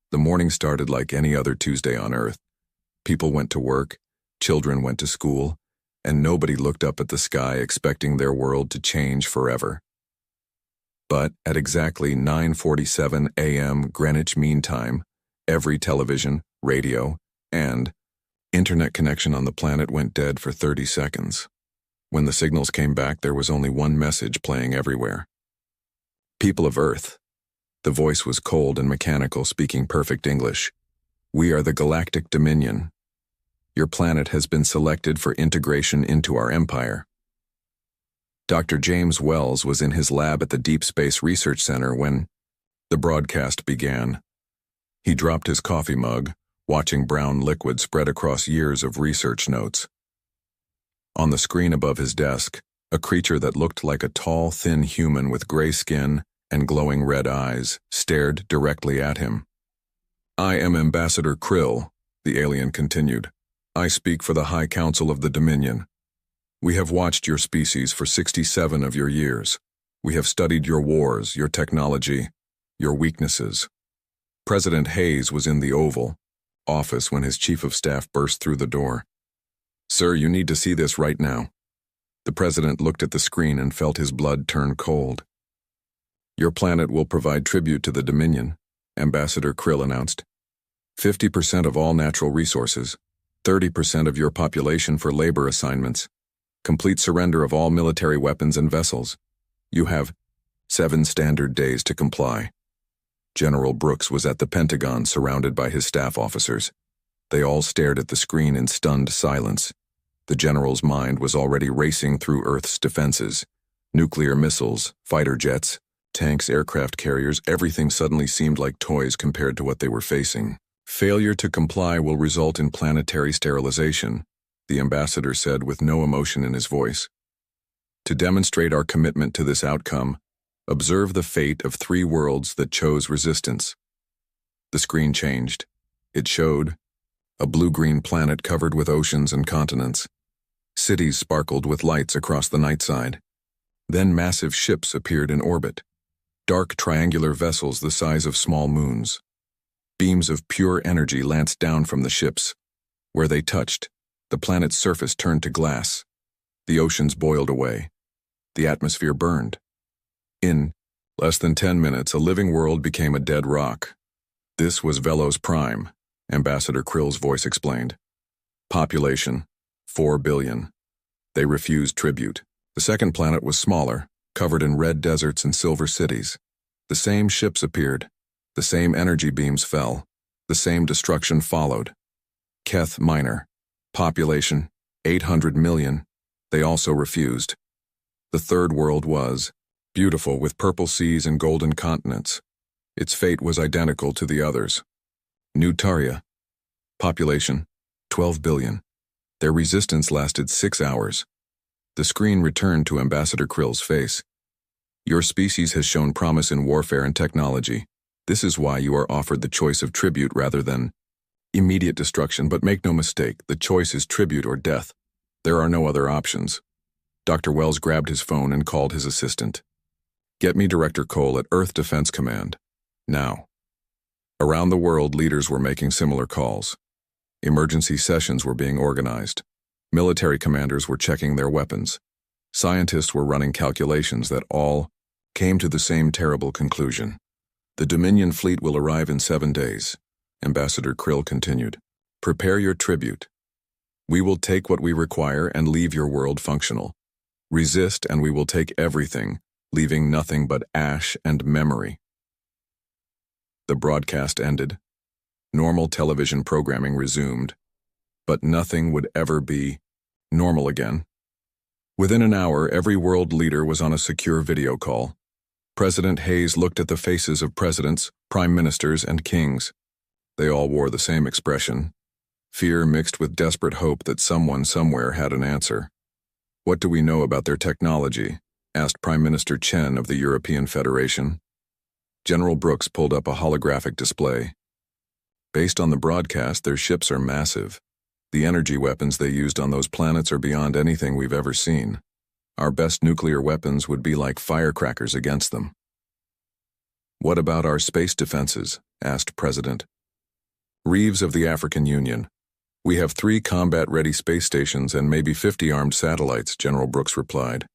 The morning started like any other Tuesday on Earth. People went to work, children went to school, and nobody looked up at the sky expecting their world to change forever. But at exactly 9:47 a.m. Greenwich Mean Time, every television, radio, and internet connection on the planet went dead for 30 seconds. When the signals came back, there was only one message playing everywhere. People of Earth. The voice was cold and mechanical, speaking perfect English. We are the Galactic Dominion. Your planet has been selected for integration into our empire. Dr. James Wells was in his lab at the Deep Space Research Center when the broadcast began. He dropped his coffee mug, watching brown liquid spread across years of research notes. On the screen above his desk, a creature that looked like a tall, thin human with gray skin and glowing red eyes stared directly at him. I am Ambassador Krill, the alien continued. I speak for the High Council of the Dominion. We have watched your species for 67 of your years. We have studied your wars, your technology, your weaknesses. President Hayes was in the Oval Office when his chief of staff burst through the door. Sir, you need to see this right now. The president looked at the screen and felt his blood turn cold. Your planet will provide tribute to the Dominion, Ambassador Krill announced. 50% of all natural resources, 30% of your population for labor assignments, complete surrender of all military weapons and vessels. You have 7 standard days to comply. General Brooks was at the Pentagon surrounded by his staff officers. They all stared at the screen in stunned silence. The general's mind was already racing through Earth's defenses. Nuclear missiles, fighter jets, tanks, aircraft carriers, everything suddenly seemed like toys compared to what they were facing. Failure to comply will result in planetary sterilization, the ambassador said with no emotion in his voice. To demonstrate our commitment to this outcome, observe the fate of 3 worlds that chose resistance. The screen changed. It showed a blue-green planet covered with oceans and continents. Cities sparkled with lights across the night side. Then massive ships appeared in orbit. Dark triangular vessels the size of small moons. Beams of pure energy lanced down from the ships. Where they touched, the planet's surface turned to glass. The oceans boiled away. The atmosphere burned. In less than 10 minutes, a living world became a dead rock. This was Velos Prime, Ambassador Krill's voice explained. Population, 4 billion. They refused tribute. The second planet was smaller, covered in red deserts and silver cities. The same ships appeared. The same energy beams fell. The same destruction followed. Keth Minor. Population, 800 million. They also refused. The third world was beautiful with purple seas and golden continents. Its fate was identical to the others. New Taria. Population, 12 billion. Their resistance lasted 6 hours. The screen returned to Ambassador Krill's face. Your species has shown promise in warfare and technology. This is why you are offered the choice of tribute rather than immediate destruction, but make no mistake, the choice is tribute or death. There are no other options. Dr. Wells grabbed his phone and called his assistant. Get me Director Cole at Earth Defense Command. Now. Around the world, leaders were making similar calls. Emergency sessions were being organized. Military commanders were checking their weapons. Scientists were running calculations that all came to the same terrible conclusion. The Dominion fleet will arrive in 7 days, Ambassador Krill continued. Prepare your tribute. We will take what we require and leave your world functional. Resist and we will take everything, leaving nothing but ash and memory. The broadcast ended. Normal television programming resumed. But nothing would ever be normal again. Within an hour, every world leader was on a secure video call. President Hayes looked at the faces of presidents, prime ministers, and kings. They all wore the same expression. Fear mixed with desperate hope that someone somewhere had an answer. What do we know about their technology? Asked Prime Minister Chen of the European Federation. General Brooks pulled up a holographic display. Based on the broadcast, their ships are massive. The energy weapons they used on those planets are beyond anything we've ever seen. Our best nuclear weapons would be like firecrackers against them. What about our space defenses? Asked President Reeves of the African Union. We have 3 combat-ready space stations and maybe 50 armed satellites, General Brooks replied.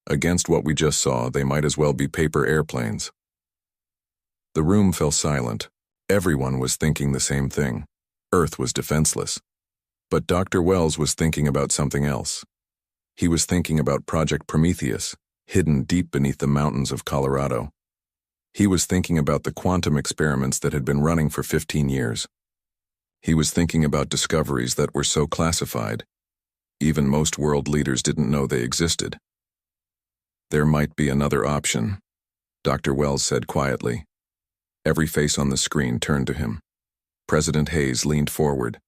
Against what we just saw, they might as well be paper airplanes. The room fell silent. Everyone was thinking the same thing. Earth was defenseless. But Dr. Wells was thinking about something else. He was thinking about Project Prometheus, hidden deep beneath the mountains of Colorado. He was thinking about the quantum experiments that had been running for 15 years. He was thinking about discoveries that were so classified, even most world leaders didn't know they existed. There might be another option, Dr. Wells said quietly. Every face on the screen turned to him. President Hayes leaned forward.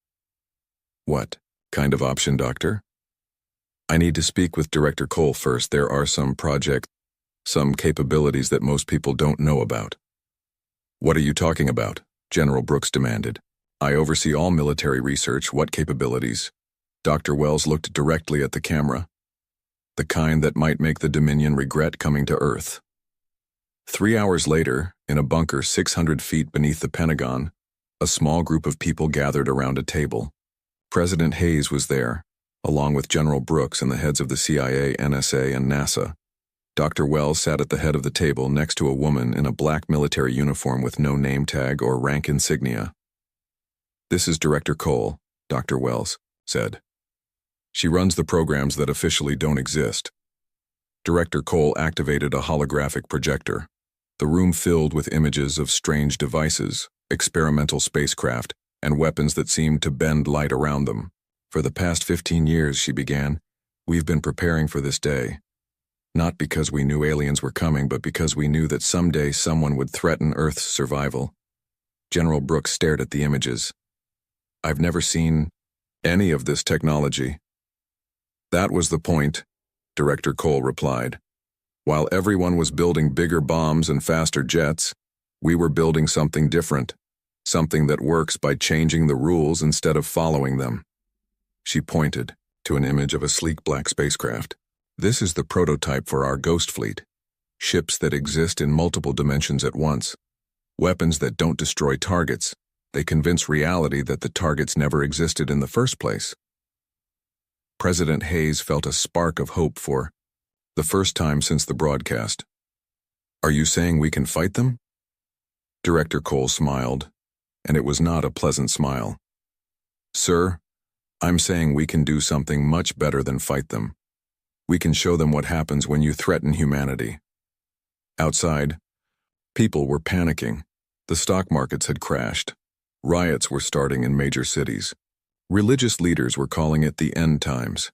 What kind of option, Doctor? I need to speak with Director Cole first. There are some capabilities that most people don't know about. What are you talking about? General Brooks demanded. I oversee all military research. What capabilities? Dr. Wells looked directly at the camera. The kind that might make the Dominion regret coming to Earth. 3 hours later, in a bunker 600 feet beneath the Pentagon, a small group of people gathered around a table. President Hayes was there, along with General Brooks and the heads of the CIA, NSA, and NASA. Dr. Wells sat at the head of the table next to a woman in a black military uniform with no name tag or rank insignia. This is Director Cole, Dr. Wells said. She runs the programs that officially don't exist. Director Cole activated a holographic projector. The room filled with images of strange devices, experimental spacecraft, and weapons that seemed to bend light around them. For the past 15 years, she began, we've been preparing for this day. Not because we knew aliens were coming, but because we knew that someday someone would threaten Earth's survival. General Brooks stared at the images. I've never seen any of this technology. That was the point, Director Cole replied. While everyone was building bigger bombs and faster jets, we were building something different, something that works by changing the rules instead of following them. She pointed to an image of a sleek black spacecraft. This is the prototype for our Ghost Fleet. Ships that exist in multiple dimensions at once. Weapons that don't destroy targets. They convince reality that the targets never existed in the first place. President Hayes felt a spark of hope for the first time since the broadcast. Are you saying we can fight them? Director Cole smiled, and it was not a pleasant smile. Sir, I'm saying we can do something much better than fight them. We can show them what happens when you threaten humanity. Outside, people were panicking. The stock markets had crashed. Riots were starting in major cities. Religious leaders were calling it the end times.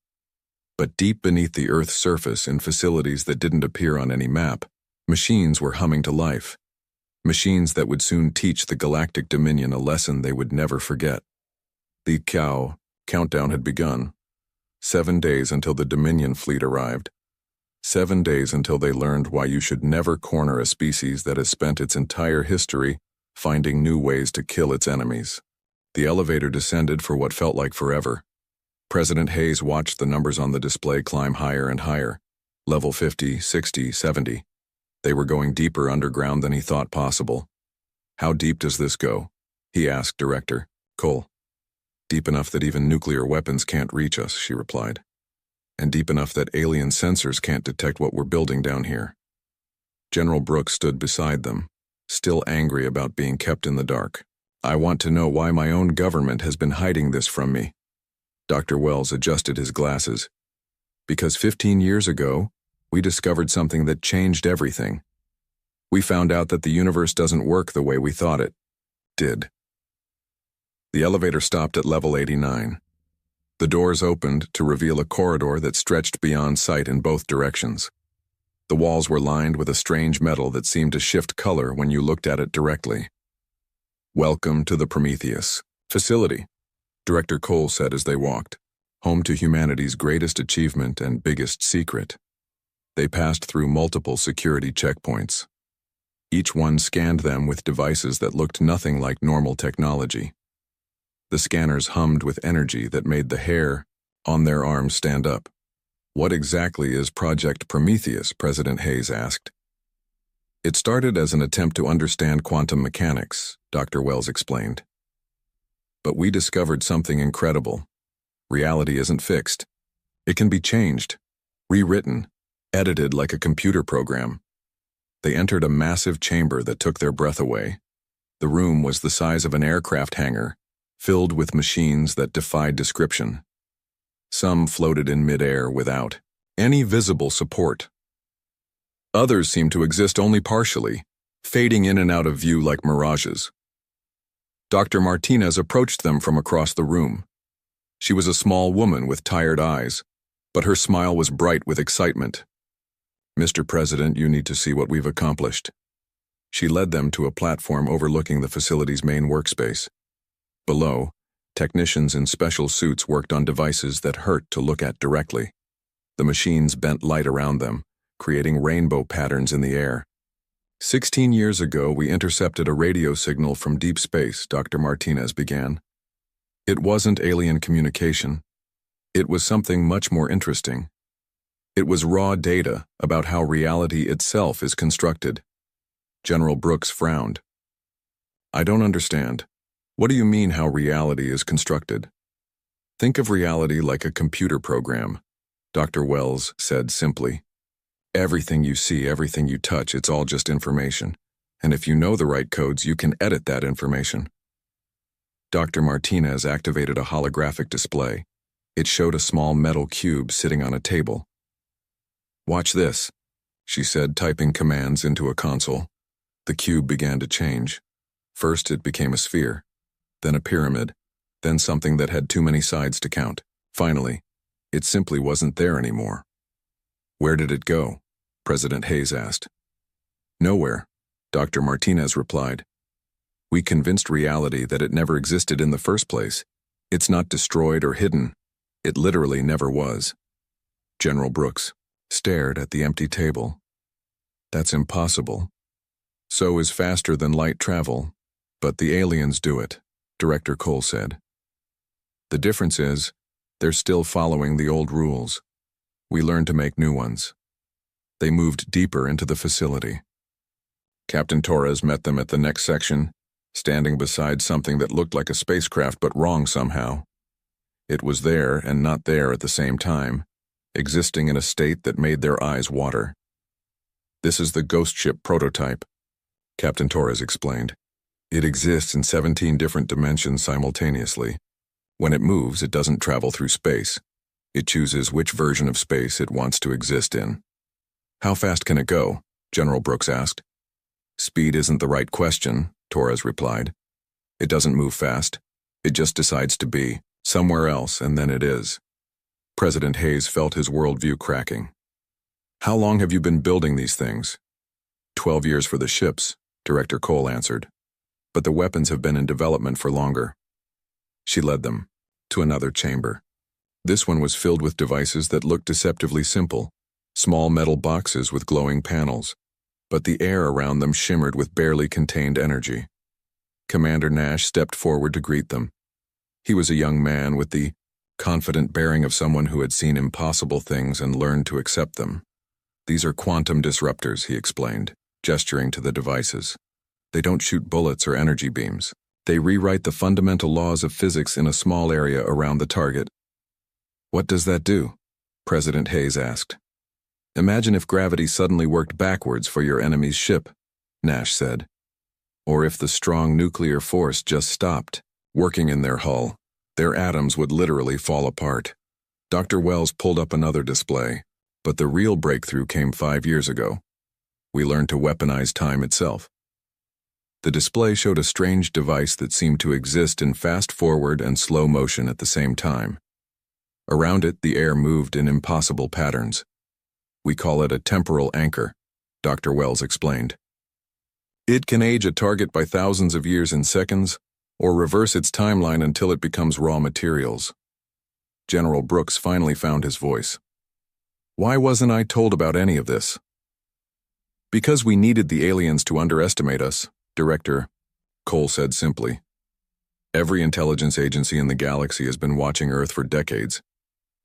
But deep beneath the Earth's surface, in facilities that didn't appear on any map, machines were humming to life. Machines that would soon teach the Galactic Dominion a lesson they would never forget. The countdown had begun. 7 days until the Dominion fleet arrived. 7 days until they learned why you should never corner a species that has spent its entire history finding new ways to kill its enemies. The elevator descended for what felt like forever. President Hayes watched the numbers on the display climb higher and higher. Level 50, 60, 70. They were going deeper underground than he thought possible. How deep does this go? He asked Director Cole. Deep enough that even nuclear weapons can't reach us, she replied. And deep enough that alien sensors can't detect what we're building down here. General Brooks stood beside them, still angry about being kept in the dark. I want to know why my own government has been hiding this from me. Dr. Wells adjusted his glasses. Because 15 years ago, we discovered something that changed everything. We found out that the universe doesn't work the way we thought it did. The elevator stopped at level 89. The doors opened to reveal a corridor that stretched beyond sight in both directions. The walls were lined with a strange metal that seemed to shift color when you looked at it directly. Welcome to the Prometheus facility, Director Cole said as they walked, home to humanity's greatest achievement and biggest secret. They passed through multiple security checkpoints. Each one scanned them with devices that looked nothing like normal technology. The scanners hummed with energy that made the hair on their arms stand up. What exactly is Project Prometheus? President Hayes asked. It started as an attempt to understand quantum mechanics, Dr. Wells explained. But we discovered something incredible. Reality isn't fixed. It can be changed, rewritten, edited like a computer program. They entered a massive chamber that took their breath away. The room was the size of an aircraft hangar, filled with machines that defied description. Some floated in midair without any visible support. Others seemed to exist only partially, fading in and out of view like mirages. Dr. Martinez approached them from across the room. She was a small woman with tired eyes, but her smile was bright with excitement. "Mr. President, you need to see what we've accomplished." She led them to a platform overlooking the facility's main workspace. Below, technicians in special suits worked on devices that hurt to look at directly. The machines bent light around them, creating rainbow patterns in the air. 16 years ago, we intercepted a radio signal from deep space, Dr. Martinez began. It wasn't alien communication. It was something much more interesting. It was raw data about how reality itself is constructed. General Brooks frowned. "I don't understand. What do you mean how reality is constructed?" "Think of reality like a computer program," Dr. Wells said simply. "Everything you see, everything you touch, it's all just information. And if you know the right codes, you can edit that information." Dr. Martinez activated a holographic display. It showed a small metal cube sitting on a table. "Watch this," she said, typing commands into a console. The cube began to change. First it became a sphere, then a pyramid, then something that had too many sides to count. Finally, it simply wasn't there anymore. "Where did it go?" President Hayes asked. "Nowhere," Dr. Martinez replied. "We convinced reality that it never existed in the first place. It's not destroyed or hidden. It literally never was." General Brooks stared at the empty table. "That's impossible. So is faster than light travel, but the aliens do it," Director Cole said. "The difference is, they're still following the old rules. We learned to make new ones." They moved deeper into the facility. Captain Torres met them at the next section, standing beside something that looked like a spacecraft but wrong somehow. It was there and not there at the same time, existing in a state that made their eyes water. "This is the ghost ship prototype," Captain Torres explained. "It exists in 17 different dimensions simultaneously. When it moves, it doesn't travel through space. It chooses which version of space it wants to exist in." "How fast can it go?" General Brooks asked. "Speed isn't the right question," Torres replied. "It doesn't move fast. It just decides to be somewhere else, and then it is." President Hayes felt his worldview cracking. "How long have you been building these things?" 12 years for the ships," Director Cole answered. "But the weapons have been in development for longer." She led them to another chamber. This one was filled with devices that looked deceptively simple, small metal boxes with glowing panels, but the air around them shimmered with barely contained energy. Commander Nash stepped forward to greet them. He was a young man with the confident bearing of someone who had seen impossible things and learned to accept them. "These are quantum disruptors," he explained, gesturing to the devices. "They don't shoot bullets or energy beams. They rewrite the fundamental laws of physics in a small area around the target." "What does that do?" President Hayes asked. "Imagine if gravity suddenly worked backwards for your enemy's ship," Nash said. "Or if the strong nuclear force just stopped working in their hull. Their atoms would literally fall apart." Dr. Wells pulled up another display, but the real breakthrough came 5 years ago. We learned to weaponize time itself. The display showed a strange device that seemed to exist in fast forward and slow motion at the same time. Around it, the air moved in impossible patterns. "We call it a temporal anchor," Dr. Wells explained. "It can age a target by thousands of years in seconds, or reverse its timeline until it becomes raw materials." General Brooks finally found his voice. "Why wasn't I told about any of this?" "Because we needed the aliens to underestimate us," Director Cole said simply. "Every intelligence agency in the galaxy has been watching Earth for decades.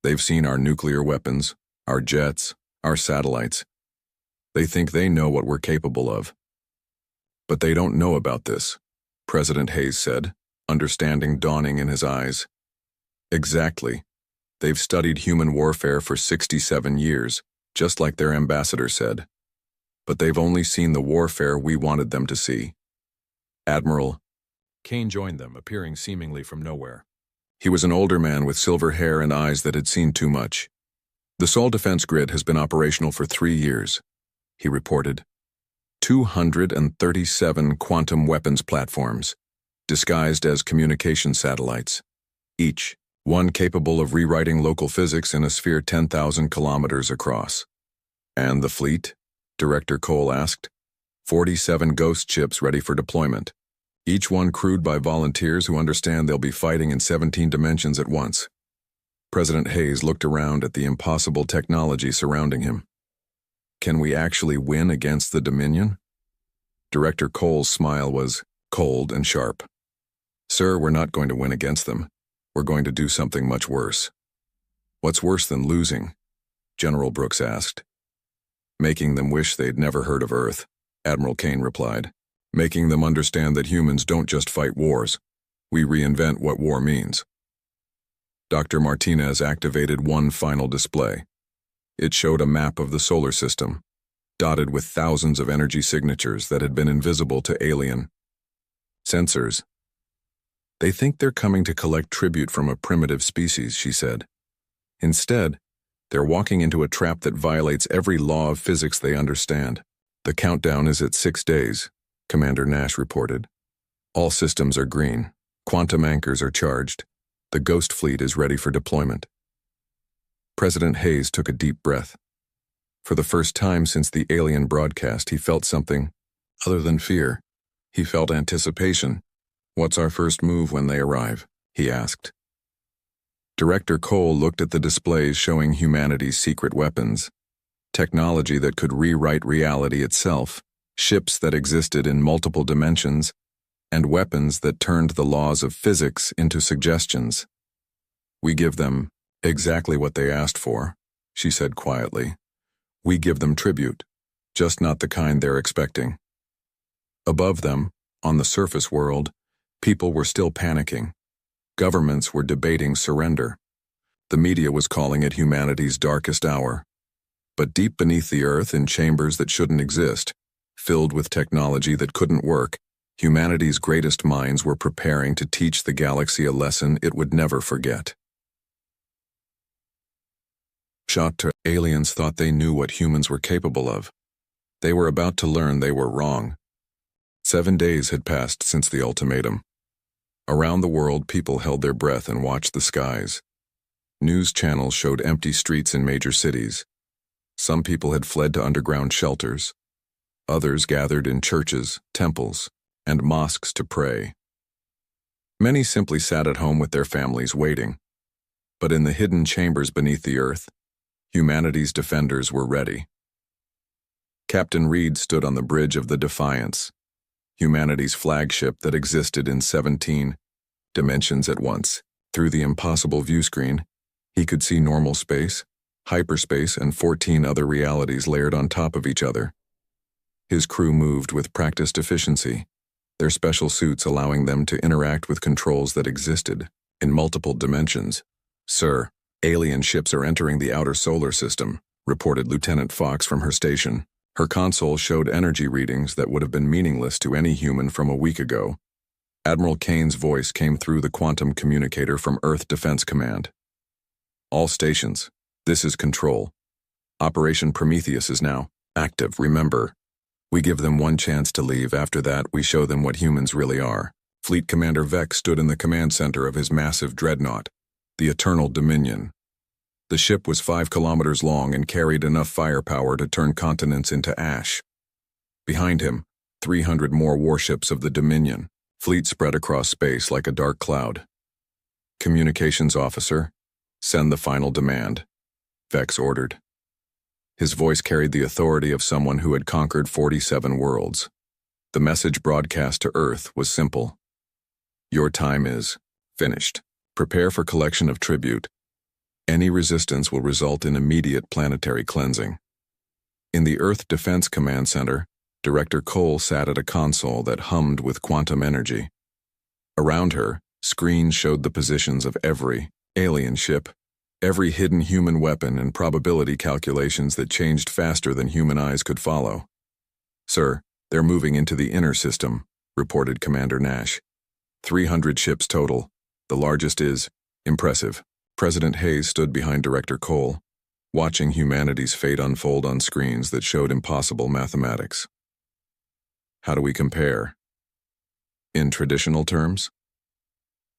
They've seen our nuclear weapons, our jets, our satellites. They think they know what we're capable of. But they don't know about this," President Hayes said, understanding dawning in his eyes. Exactly. They've studied human warfare for 67 years, just like their ambassador said. But they've only seen the warfare we wanted them to see. Admiral Kane joined them, appearing seemingly from nowhere. He was an older man with silver hair and eyes that had seen too much. The Sol Defense Grid has been operational for 3 years, he reported. 237 quantum weapons platforms, disguised as communication satellites, each one capable of rewriting local physics in a sphere 10,000 kilometers across. And the fleet? Director Cole asked. 47 ghost ships ready for deployment, each one crewed by volunteers who understand they'll be fighting in 17 dimensions at once. President Hayes looked around at the impossible technology surrounding him. Can we actually win against the Dominion? Director Cole's smile was cold and sharp. Sir, we're not going to win against them. We're going to do something much worse. What's worse than losing? General Brooks asked. Making them wish they'd never heard of Earth, Admiral Kane replied. Making them understand that humans don't just fight wars. We reinvent what war means. Dr. Martinez activated one final display. It showed a map of the solar system, dotted with thousands of energy signatures that had been invisible to alien sensors. They think they're coming to collect tribute from a primitive species, she said. Instead, they're walking into a trap that violates every law of physics they understand. The countdown is at 6 days, Commander Nash reported. All systems are green. Quantum anchors are charged. The Ghost Fleet is ready for deployment. President Hayes took a deep breath. For the first time since the alien broadcast, he felt something other than fear. He felt anticipation. What's our first move when they arrive? He asked. Director Cole looked at the displays showing humanity's secret weapons, technology that could rewrite reality itself, ships that existed in multiple dimensions, and weapons that turned the laws of physics into suggestions. We give them exactly what they asked for, she said quietly. We give them tribute, just not the kind they're expecting. Above them, on the surface world, people were still panicking. Governments were debating surrender. The media was calling it humanity's darkest hour. But deep beneath the earth, in chambers that shouldn't exist, filled with technology that couldn't work, humanity's greatest minds were preparing to teach the galaxy a lesson it would never forget. Shocked, aliens thought they knew what humans were capable of. They were about to learn they were wrong. 7 days had passed since the ultimatum. Around the world, people held their breath and watched the skies. News channels showed empty streets in major cities. Some people had fled to underground shelters. Others gathered in churches, temples, and mosques to pray. Many simply sat at home with their families waiting. But in the hidden chambers beneath the earth, humanity's defenders were ready. Captain Reed stood on the bridge of the Defiance, humanity's flagship that existed in 17 dimensions at once. Through the impossible viewscreen, he could see normal space, hyperspace, and 14 other realities layered on top of each other. His crew moved with practiced efficiency, their special suits allowing them to interact with controls that existed in multiple dimensions. Sir, alien ships are entering the outer solar system, reported Lieutenant Fox from her station. Her console showed energy readings that would have been meaningless to any human from a week ago. Admiral Kane's voice came through the quantum communicator from Earth Defense Command. All stations, this is Control. Operation Prometheus is now active, remember. We give them one chance to leave. After that, we show them what humans really are. Fleet Commander Vex stood in the command center of his massive dreadnought, the Eternal Dominion. The ship was 5 kilometers long and carried enough firepower to turn continents into ash. Behind him, 300 more warships of the Dominion, fleet spread across space like a dark cloud. Communications officer, send the final demand, Vex ordered. His voice carried the authority of someone who had conquered 47 worlds. The message broadcast to Earth was simple. Your time is finished. Prepare for collection of tribute. Any resistance will result in immediate planetary cleansing. In the Earth Defense Command Center, Director Cole sat at a console that hummed with quantum energy. Around her, Screens showed the positions of every alien ship, every hidden human weapon, and probability calculations that changed faster than human eyes could follow. "Sir, they're moving into the inner system," reported Commander Nash. 300 ships total. The largest is impressive. President Hayes stood behind Director Cole, watching humanity's fate unfold on screens that showed impossible mathematics. "How do we compare?" "In traditional terms?"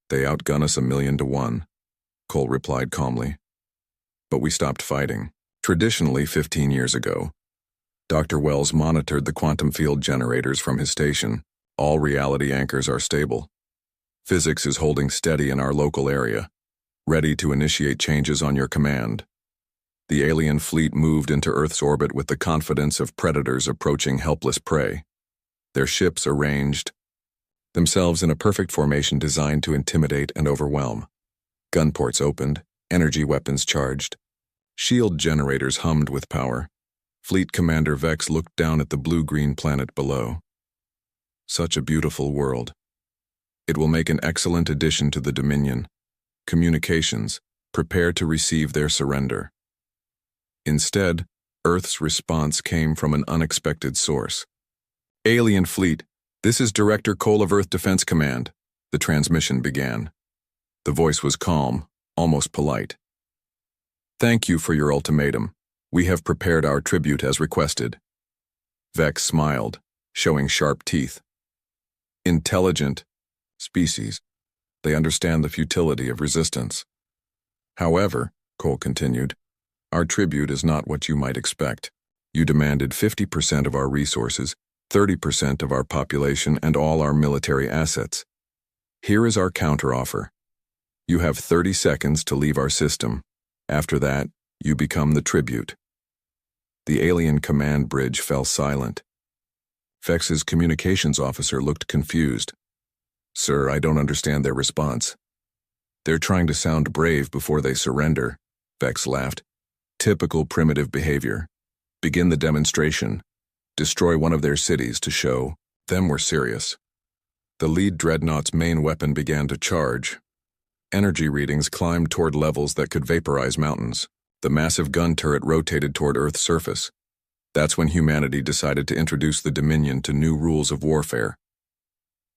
"They outgun us 1,000,000 to 1, Cole replied calmly. "But we stopped fighting. Traditionally, 15 years ago, Dr. Wells monitored the quantum field generators from his station. All reality anchors are stable. Physics is holding steady in our local area, ready to initiate changes on your command." The alien fleet moved into Earth's orbit with the confidence of predators approaching helpless prey. Their ships arranged themselves in a perfect formation designed to intimidate and overwhelm. Gunports opened, energy weapons charged. Shield generators hummed with power. Fleet Commander Vex looked down at the blue-green planet below. Such a beautiful world. It will make an excellent addition to the Dominion. Communications, prepare to receive their surrender. Instead, Earth's response came from an unexpected source. "Alien Fleet, this is Director Cole of Earth Defense Command," the transmission began. The voice was calm, almost polite. "Thank you for your ultimatum. We have prepared our tribute as requested." Vex smiled, showing sharp teeth. "Intelligent species. They understand the futility of resistance. However," Cole continued, "our tribute is not what you might expect. You demanded 50% of our resources, 30% of our population, and all our military assets. Here is our counteroffer. You have 30 seconds to leave our system. After that, you become the tribute." The alien command bridge fell silent. Vex's communications officer looked confused. "Sir, I don't understand their response." "They're trying to sound brave before they surrender," Vex laughed. "Typical primitive behavior. Begin the demonstration. Destroy one of their cities to show them we're serious." The lead dreadnought's main weapon began to charge. Energy readings climbed toward levels that could vaporize mountains. The massive gun turret rotated toward Earth's surface. That's when humanity decided to introduce the Dominion to new rules of warfare.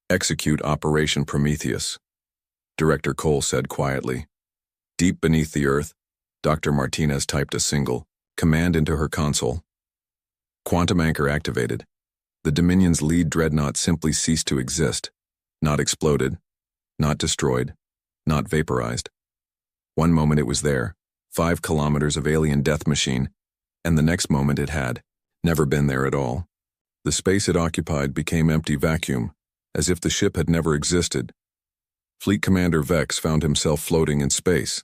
"Execute Operation Prometheus," Director Cole said quietly. Deep beneath the Earth, Dr. Martinez typed a single command into her console. Quantum anchor activated. The Dominion's lead dreadnought simply ceased to exist. Not exploded, not destroyed, not vaporized. One moment it was there, 5 kilometers of alien death machine, and the next moment it had never been there at all. The space it occupied became empty vacuum, as if the ship had never existed. Fleet Commander Vex found himself floating in space.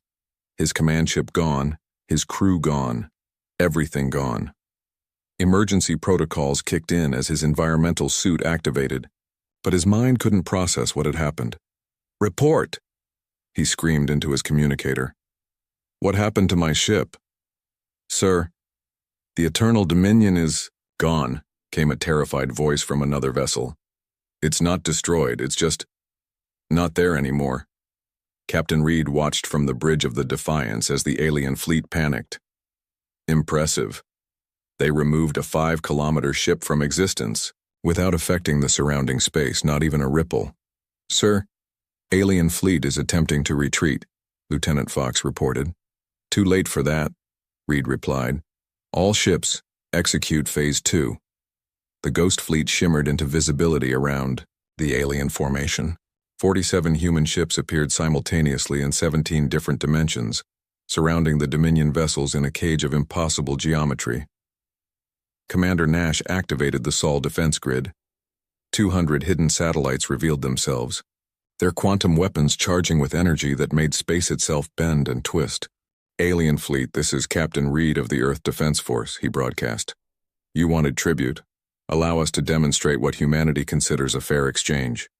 His command ship gone, his crew gone, everything gone. Emergency protocols kicked in as his environmental suit activated, but his mind couldn't process what had happened. "Report!" he screamed into his communicator. "What happened to my ship?" "Sir, the Eternal Dominion is gone," came a terrified voice from another vessel. "It's not destroyed, it's just not there anymore." Captain Reed watched from the bridge of the Defiance as the alien fleet panicked. Impressive. They removed a 5-kilometer ship from existence without affecting the surrounding space, not even a ripple. "Sir, alien fleet is attempting to retreat," Lieutenant Fox reported. "Too late for that," Reed replied. "All ships, execute Phase 2. The Ghost Fleet shimmered into visibility around the alien formation. 47 human ships appeared simultaneously in 17 different dimensions, surrounding the Dominion vessels in a cage of impossible geometry. Commander Nash activated the Sol defense grid. 200 hidden satellites revealed themselves, their quantum weapons charging with energy that made space itself bend and twist. "Alien Fleet, this is Captain Reed of the Earth Defense Force," he broadcast. "You wanted tribute. Allow us to demonstrate what humanity considers a fair exchange."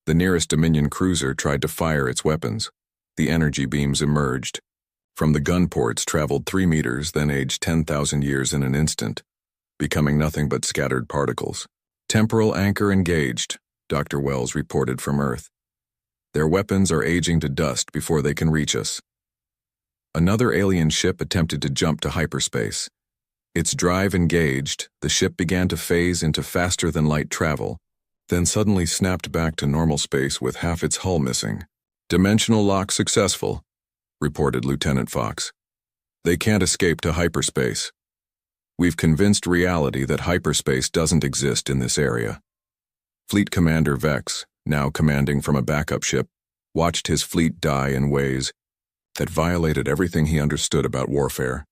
The nearest Dominion cruiser tried to fire its weapons. The energy beams emerged. From the gun ports traveled 3 meters, then aged 10,000 years in an instant, becoming nothing but scattered particles. "Temporal anchor engaged," Dr. Wells reported from Earth. Their weapons are aging to dust before they can reach us. Another alien ship attempted to jump to hyperspace. Its drive engaged, the ship began to phase into faster-than-light travel, then suddenly snapped back to normal space with half its hull missing. "Dimensional lock successful," reported Lieutenant Fox. "They can't escape to hyperspace. We've convinced reality that hyperspace doesn't exist in this area." Fleet Commander Vex, now commanding from a backup ship, watched his fleet die in ways that violated everything he understood about warfare.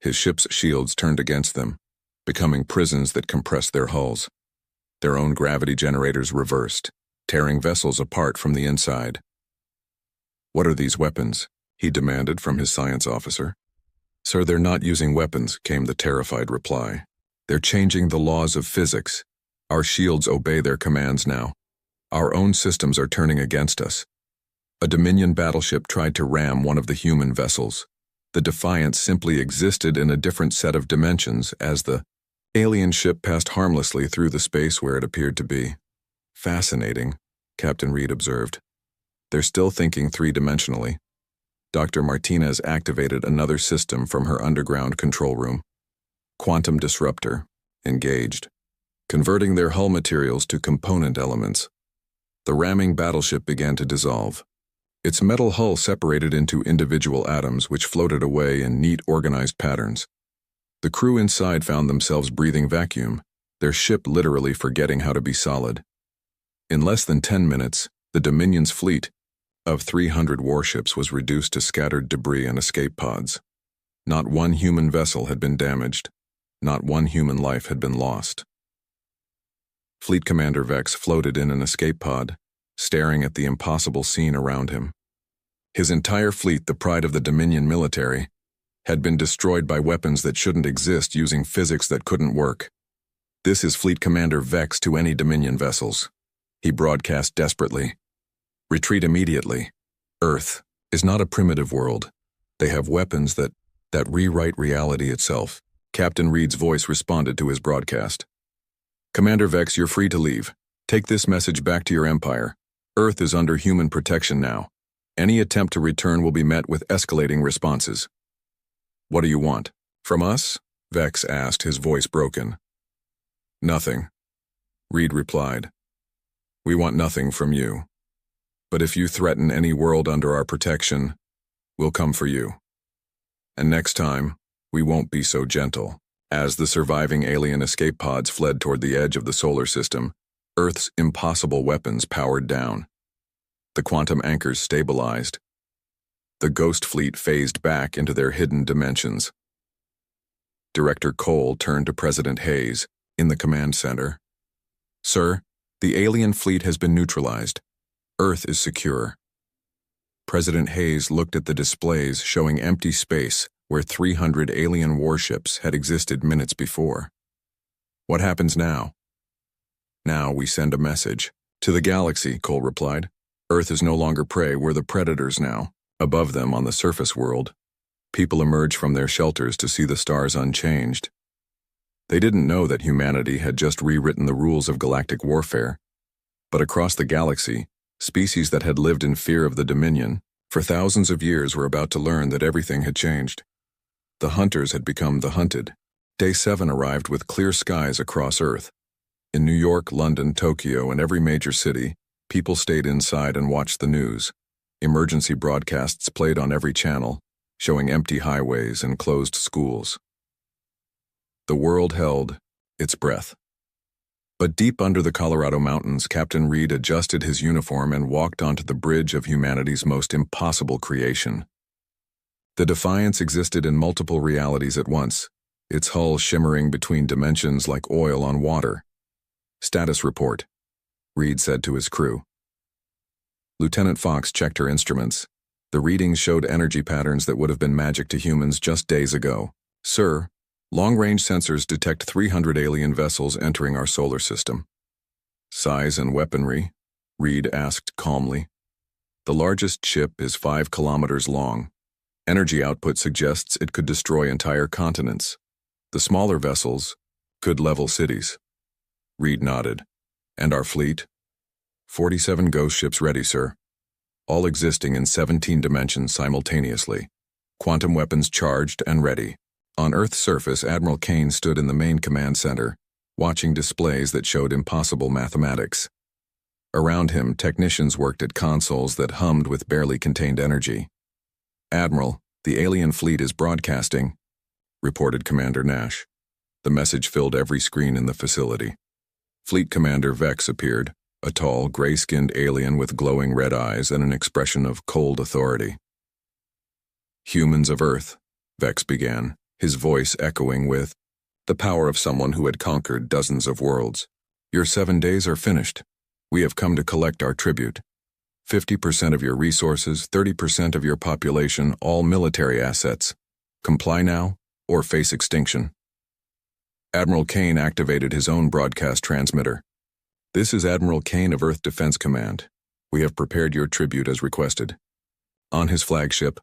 His ship's shields turned against them, becoming prisons that compressed their hulls. Their own gravity generators reversed, tearing vessels apart from the inside. "What are these weapons?" he demanded from his science officer. "Sir, they're not using weapons," came the terrified reply. "They're changing the laws of physics. Our shields obey their commands now. Our own systems are turning against us." A Dominion battleship tried to ram one of the human vessels. The Defiant simply existed in a different set of dimensions as the alien ship passed harmlessly through the space where it appeared to be. "Fascinating," Captain Reed observed. "They're still thinking three-dimensionally." Dr. Martinez activated another system from her underground control room. Quantum disruptor, engaged, converting their hull materials to component elements. The ramming battleship began to dissolve. Its metal hull separated into individual atoms which floated away in neat, organized patterns. The crew inside found themselves breathing vacuum, their ship literally forgetting how to be solid. In less than 10 minutes, the Dominion's fleet of 300 warships was reduced to scattered debris and escape pods. Not one human vessel had been damaged. Not one human life had been lost. Fleet Commander Vex floated in an escape pod, staring at the impossible scene around him. His entire fleet, the pride of the Dominion military, had been destroyed by weapons that shouldn't exist using physics that couldn't work. "This is Fleet Commander Vex to any Dominion vessels," he broadcast desperately. "Retreat immediately. Earth is not a primitive world. They have weapons that rewrite reality itself." Captain Reed's voice responded to his broadcast. "Commander Vex, you're free to leave. Take this message back to your empire. Earth is under human protection now. Any attempt to return will be met with escalating responses." "What do you want? From us?" Vex asked, his voice broken. "Nothing," Reed replied. "We want nothing from you. But if you threaten any world under our protection, we'll come for you. And next time, we won't be so gentle." As the surviving alien escape pods fled toward the edge of the solar system, Earth's impossible weapons powered down. The quantum anchors stabilized. The Ghost Fleet phased back into their hidden dimensions. Director Cole turned to President Hayes in the command center. "Sir, the alien fleet has been neutralized. Earth is secure." President Hayes looked at the displays showing empty space where 300 alien warships had existed minutes before. "What happens now?" "Now we send a message to the galaxy," Cole replied. "Earth is no longer prey, we're the predators now." Above them on the surface world, people emerged from their shelters to see the stars unchanged. They didn't know that humanity had just rewritten the rules of galactic warfare. But across the galaxy, species that had lived in fear of the Dominion for thousands of years were about to learn that everything had changed. The hunters had become the hunted. Day 7 arrived with clear skies across Earth. In New York, London, Tokyo, and every major city, people stayed inside and watched the news. Emergency broadcasts played on every channel, showing empty highways and closed schools. The world held its breath. But deep under the Colorado mountains, Captain Reed adjusted his uniform and walked onto the bridge of humanity's most impossible creation. The Defiance existed in multiple realities at once, its hull shimmering between dimensions like oil on water. "Status report," Reed said to his crew. Lieutenant Fox checked her instruments. The readings showed energy patterns that would have been magic to humans just days ago. "Sir, long-range sensors detect 300 alien vessels entering our solar system." "Size and weaponry?" Reed asked calmly. "The largest ship is 5 kilometers long. Energy output suggests it could destroy entire continents. The smaller vessels could level cities." Reed nodded. "And our fleet?" 47 ghost ships ready, sir. all existing in 17 dimensions simultaneously. Quantum weapons charged and ready. On Earth's surface, Admiral Kane stood in the main command center, watching displays that showed impossible mathematics. Around him, technicians worked at consoles that hummed with barely contained energy. "Admiral, the alien fleet is broadcasting," reported Commander Nash. The message filled every screen in the facility. Fleet Commander Vex appeared, a tall, gray-skinned alien with glowing red eyes and an expression of cold authority. "Humans of Earth," Vex began, his voice echoing with the power of someone who had conquered dozens of worlds. "Your 7 days are finished. We have come to collect our tribute. 50% of your resources, 30% of your population, all military assets. Comply now, or face extinction." Admiral Kane activated his own broadcast transmitter. "This is Admiral Kane of Earth Defense Command. We have prepared your tribute as requested." On his flagship,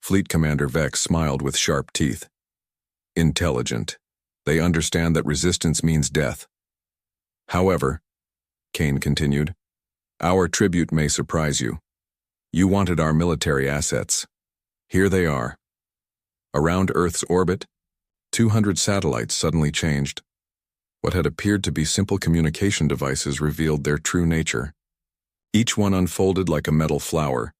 Fleet Commander Vex smiled with sharp teeth. "Intelligent. They understand that resistance means death. However," Kane continued, "our tribute may surprise you. You wanted our military assets. Here they are." Around Earth's orbit, 200 satellites suddenly changed. What had appeared to be simple communication devices revealed their true nature. Each one unfolded like a metal flower,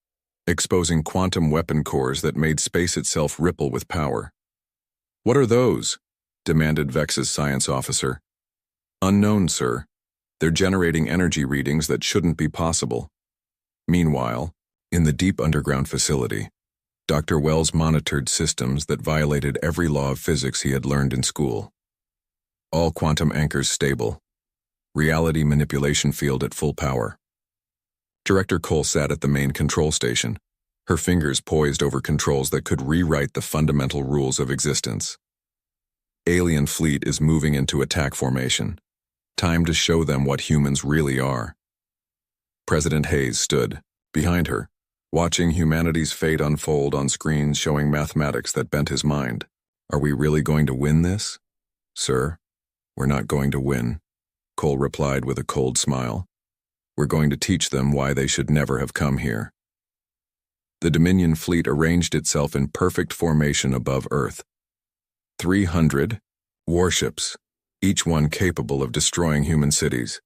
exposing quantum weapon cores that made space itself ripple with power. "What are those?" demanded Vex's science officer. "Unknown, sir. They're generating energy readings that shouldn't be possible." Meanwhile, in the deep underground facility, Dr. Wells monitored systems that violated every law of physics he had learned in school. All quantum anchors stable. Reality manipulation field at full power. Director Cole sat at the main control station, her fingers poised over controls that could rewrite the fundamental rules of existence. "Alien fleet is moving into attack formation. Time to show them what humans really are." President Hayes stood, behind her, watching humanity's fate unfold on screens showing mathematics that bent his mind. "Are we really going to win this?" "Sir, we're not going to win," Cole replied with a cold smile. "We're going to teach them why they should never have come here." The Dominion fleet arranged itself in perfect formation above Earth. 300 warships, each one capable of destroying human cities,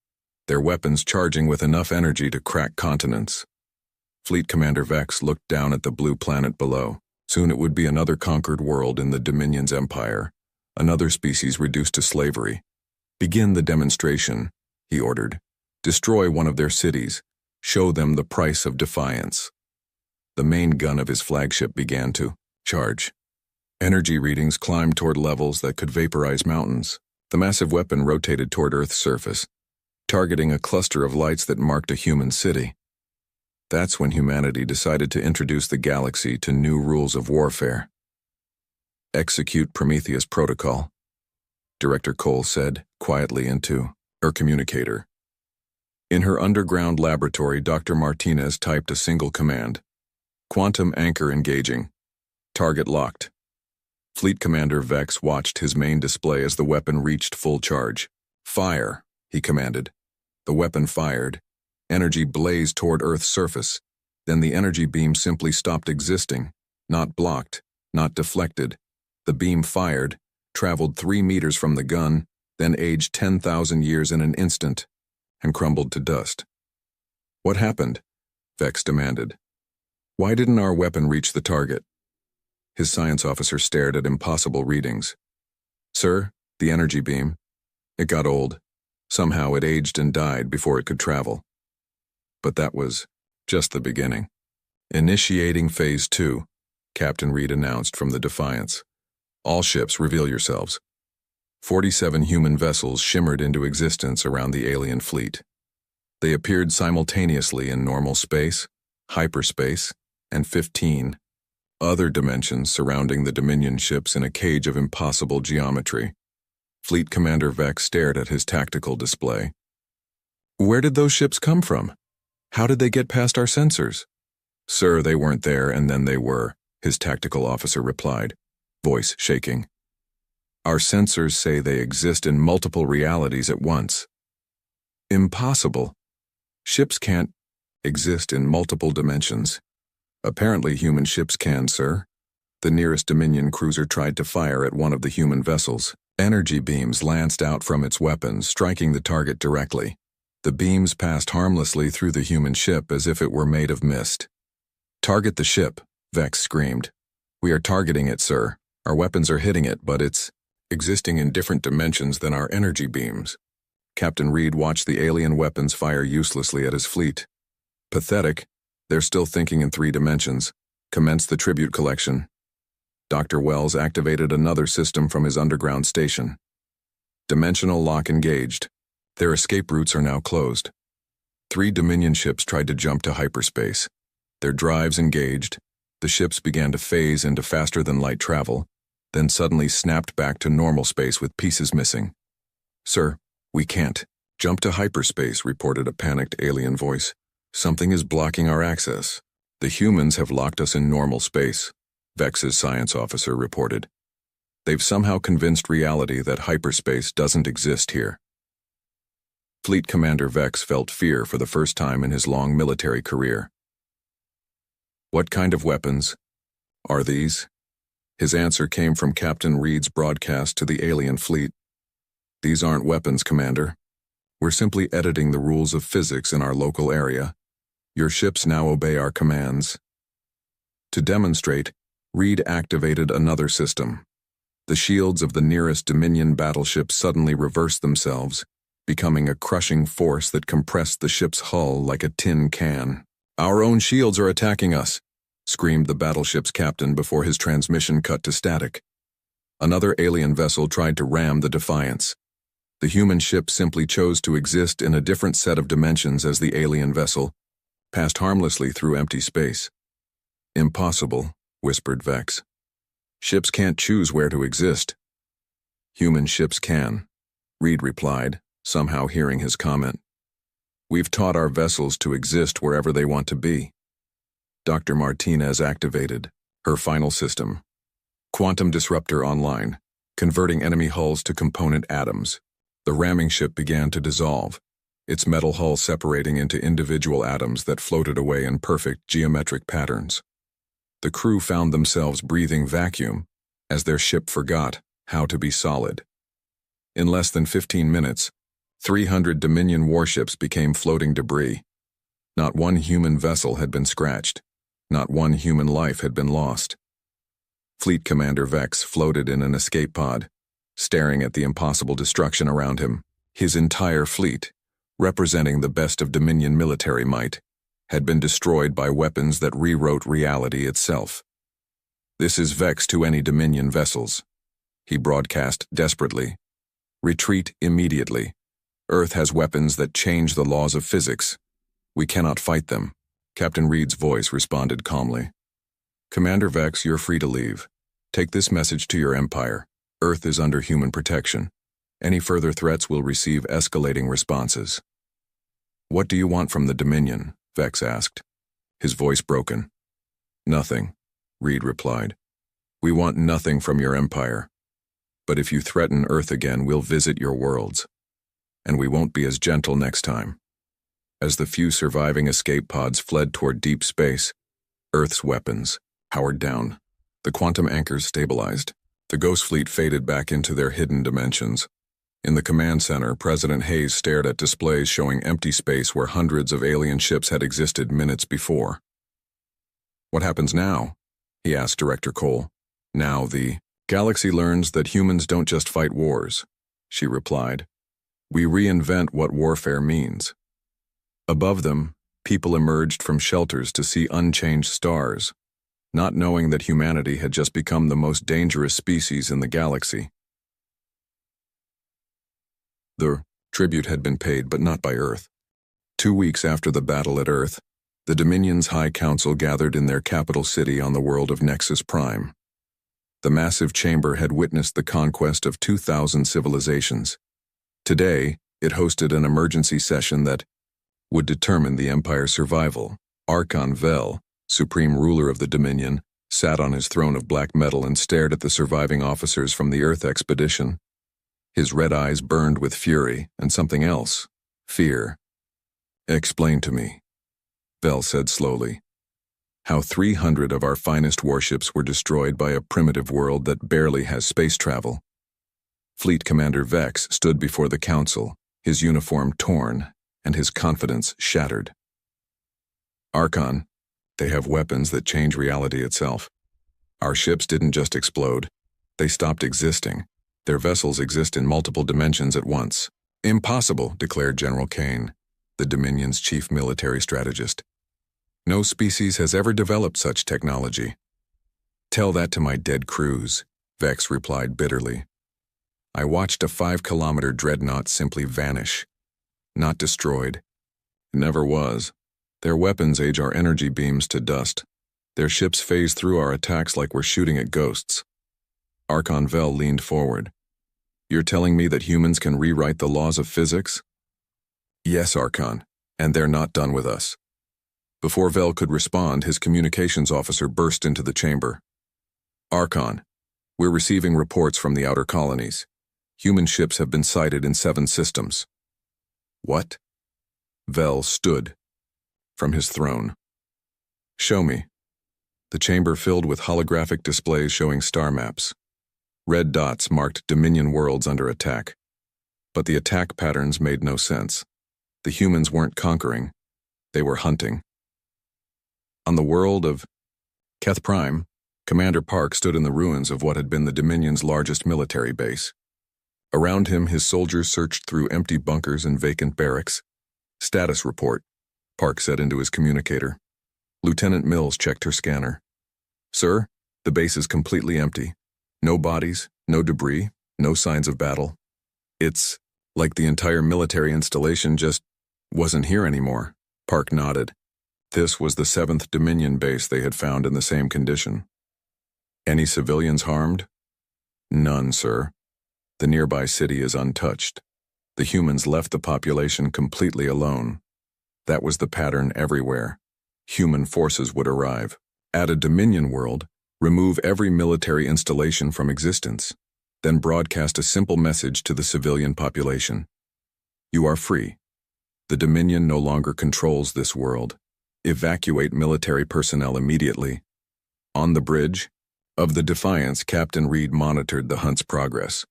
their weapons charging with enough energy to crack continents. Fleet Commander Vex looked down at the blue planet below. Soon it would be another conquered world in the Dominion's empire, another species reduced to slavery. "Begin the demonstration," he ordered. "Destroy one of their cities. Show them the price of defiance." The main gun of his flagship began to charge. Energy readings climbed toward levels that could vaporize mountains. The massive weapon rotated toward Earth's surface, targeting a cluster of lights that marked a human city. That's when humanity decided to introduce the galaxy to new rules of warfare. "Execute Prometheus Protocol," Director Cole said quietly into her communicator. In her underground laboratory, Dr. Martinez typed a single command: "Quantum anchor engaging. Target locked." Fleet Commander Vex watched his main display as the weapon reached full charge. "Fire," he commanded. The weapon fired. Energy blazed toward Earth's surface. Then the energy beam simply stopped existing, not blocked, not deflected. The beam fired, traveled 3 meters from the gun, then aged 10,000 years in an instant, and crumbled to dust. "What happened?" Vex demanded. "Why didn't our weapon reach the target?" His science officer stared at impossible readings. "Sir, the energy beam. It got old. Somehow it aged and died before it could travel." But that was just the beginning. "Initiating Phase 2, Captain Reed announced from the Defiance. "All ships, reveal yourselves." 47 human vessels shimmered into existence around the alien fleet. They appeared simultaneously in normal space, hyperspace, and 15 other dimensions surrounding the Dominion ships in a cage of impossible geometry. Fleet Commander Vex stared at his tactical display. "Where did those ships come from? How did they get past our sensors?" "Sir, they weren't there, and then they were," his tactical officer replied, voice shaking. "Our sensors say they exist in multiple realities at once." "Impossible. Ships can't exist in multiple dimensions. Apparently human ships can, sir. The nearest Dominion cruiser tried to fire at one of the human vessels. Energy beams lanced out from its weapons, striking the target directly. The beams passed harmlessly through the human ship as if it were made of mist. "Target the ship," Vex screamed. "We are targeting it, sir. Our weapons are hitting it, but it's existing in different dimensions than our energy beams." Captain Reed watched the alien weapons fire uselessly at his fleet. "Pathetic. They're still thinking in 3 dimensions. Commence the tribute collection." Dr. Wells activated another system from his underground station. Dimensional lock engaged. Their escape routes are now closed. 3 Dominion ships tried to jump to hyperspace. Their drives engaged. The ships began to phase into faster-than-light travel, then suddenly snapped back to normal space with pieces missing. "Sir, we can't. Jump to hyperspace," reported a panicked alien voice. "Something is blocking our access. The humans have locked us in normal space," Vex's science officer reported. "They've somehow convinced reality that hyperspace doesn't exist here." Fleet Commander Vex felt fear for the first time in his long military career. "What kind of weapons are these?" His answer came from Captain Reed's broadcast to the alien fleet. "These aren't weapons, Commander. We're simply editing the rules of physics in our local area. Your ships now obey our commands." To demonstrate, Reed activated another system. The shields of the nearest Dominion battleship suddenly reversed themselves, becoming a crushing force that compressed the ship's hull like a tin can. "Our own shields are attacking us," screamed the battleship's captain before his transmission cut to static. Another alien vessel tried to ram the Defiance. The human ship simply chose to exist in a different set of dimensions as the alien vessel, passed harmlessly through empty space. "Impossible," whispered Vex. "Ships can't choose where to exist." "Human ships can," Reed replied, somehow hearing his comment. "We've taught our vessels to exist wherever they want to be." Dr. Martinez activated her final system. Quantum disruptor online, converting enemy hulls to component atoms. The ramming ship began to dissolve, its metal hull separating into individual atoms that floated away in perfect geometric patterns. The crew found themselves breathing vacuum as their ship forgot how to be solid. In less than 15 minutes, 300 Dominion warships became floating debris. Not one human vessel had been scratched. Not one human life had been lost. Fleet Commander Vex floated in an escape pod, staring at the impossible destruction around him. His entire fleet, representing the best of Dominion military might, had been destroyed by weapons that rewrote reality itself. "This is Vex to any Dominion vessels," he broadcast desperately. "Retreat immediately. Earth has weapons that change the laws of physics. We cannot fight them." Captain Reed's voice responded calmly. "Commander Vex, you're free to leave. Take this message to your empire. Earth is under human protection. Any further threats will receive escalating responses." "What do you want from the Dominion?" Vex asked, his voice broken. "Nothing," Reed replied. "We want nothing from your empire. But if you threaten Earth again, we'll visit your worlds. And we won't be as gentle next time." As the few surviving escape pods fled toward deep space, Earth's weapons powered down. The quantum anchors stabilized. The Ghost Fleet faded back into their hidden dimensions. In the command center, President Hayes stared at displays showing empty space where hundreds of alien ships had existed minutes before. "What happens now?" he asked Director Cole. "Now the galaxy learns that humans don't just fight wars," she replied. "We reinvent what warfare means." Above them, people emerged from shelters to see unchanged stars, not knowing that humanity had just become the most dangerous species in the galaxy. The tribute had been paid, but not by Earth. 2 weeks after the battle at Earth, the Dominion's High Council gathered in their capital city on the world of Nexus Prime. The massive chamber had witnessed the conquest of 2,000 civilizations. Today, it hosted an emergency session that would determine the Empire's survival. Archon Vel, supreme ruler of the Dominion, sat on his throne of black metal and stared at the surviving officers from the Earth expedition. His red eyes burned with fury and something else, fear. "Explain to me." Vel said slowly. How 300 of our finest warships were destroyed by a primitive world that barely has space travel. Fleet Commander Vex stood before the council, his uniform torn and his confidence shattered. Archon, they have weapons that change reality itself. Our ships didn't just explode. They stopped existing. Their vessels exist in multiple dimensions at once. Impossible, declared General Kane, the Dominion's chief military strategist. No species has ever developed such technology. Tell that to my dead crews, Vex replied bitterly. I watched a 5-kilometer dreadnought simply vanish. Not destroyed. It never was. Their weapons age our energy beams to dust. Their ships phase through our attacks like we're shooting at ghosts. Archon Vel leaned forward. You're telling me that humans can rewrite the laws of physics? Yes, Archon, and they're not done with us. Before Vel could respond, his communications officer burst into the chamber. Archon, we're receiving reports from the outer colonies. Human ships have been sighted in 7 systems. What? Vel stood from his throne. Show me. The chamber filled with holographic displays showing star maps. Red dots marked Dominion worlds under attack. But the attack patterns made no sense. The humans weren't conquering. They were hunting. On the world of Keth Prime, Commander Park stood in the ruins of what had been the Dominion's largest military base. Around him, his soldiers searched through empty bunkers and vacant barracks. Status report, Park said into his communicator. Lieutenant Mills checked her scanner. Sir, the base is completely empty. No bodies, no debris, no signs of battle. It's like the entire military installation just wasn't here anymore. Park nodded. This was the 7th Dominion base they had found in the same condition. Any civilians harmed? None, sir. The nearby city is untouched. The humans left the population completely alone. That was the pattern everywhere. Human forces would arrive. At a Dominion world, remove every military installation from existence, then broadcast a simple message to the civilian population. You are free. The Dominion no longer controls this world. Evacuate military personnel immediately. On the bridge of the Defiance, Captain Reed monitored the hunt's progress.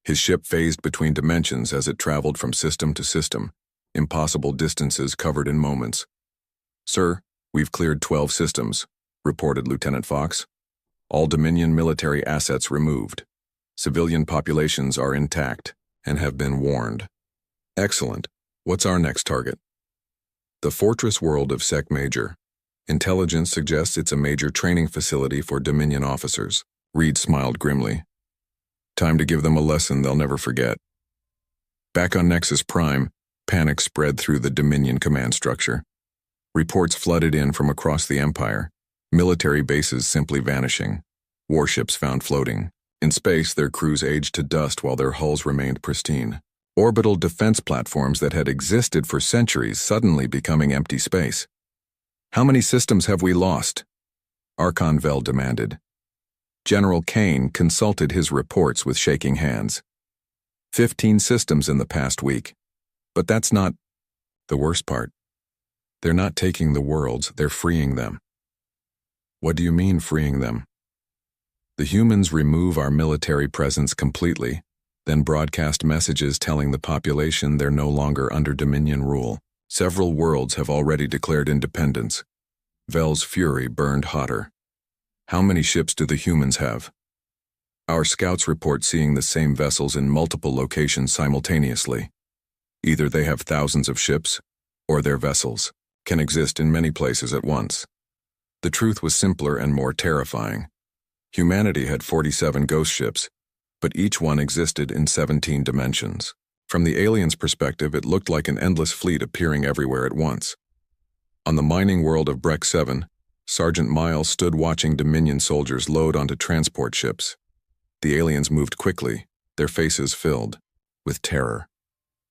His ship phased between dimensions as it traveled from system to system, impossible distances covered in moments. Sir, we've cleared 12 systems, reported Lieutenant Fox. All Dominion military assets removed. Civilian populations are intact and have been warned. Excellent. What's our next target? The fortress world of Sec Major. Intelligence suggests it's a major training facility for Dominion officers. Reed smiled grimly. Time to give them a lesson they'll never forget. Back on Nexus Prime, panic spread through the Dominion command structure. Reports flooded in from across the Empire. Military bases simply vanishing. Warships found floating. In space, their crews aged to dust while their hulls remained pristine. Orbital defense platforms that had existed for centuries suddenly becoming empty space. How many systems have we lost? Archon Vel demanded. General Kane consulted his reports with shaking hands. 15 systems in the past week. But that's not the worst part. They're not taking the worlds, they're freeing them. What do you mean, freeing them? The humans remove our military presence completely, then broadcast messages telling the population they're no longer under Dominion rule. Several worlds have already declared independence. Vel's fury burned hotter. How many ships do the humans have? Our scouts report seeing the same vessels in multiple locations simultaneously. Either they have thousands of ships, or their vessels can exist in many places at once. The truth was simpler and more terrifying. Humanity had 47 ghost ships, but each one existed in 17 dimensions. From the aliens' perspective, it looked like an endless fleet appearing everywhere at once. On the mining world of Breck 7, Sergeant Miles stood watching Dominion soldiers load onto transport ships. The aliens moved quickly, their faces filled with terror.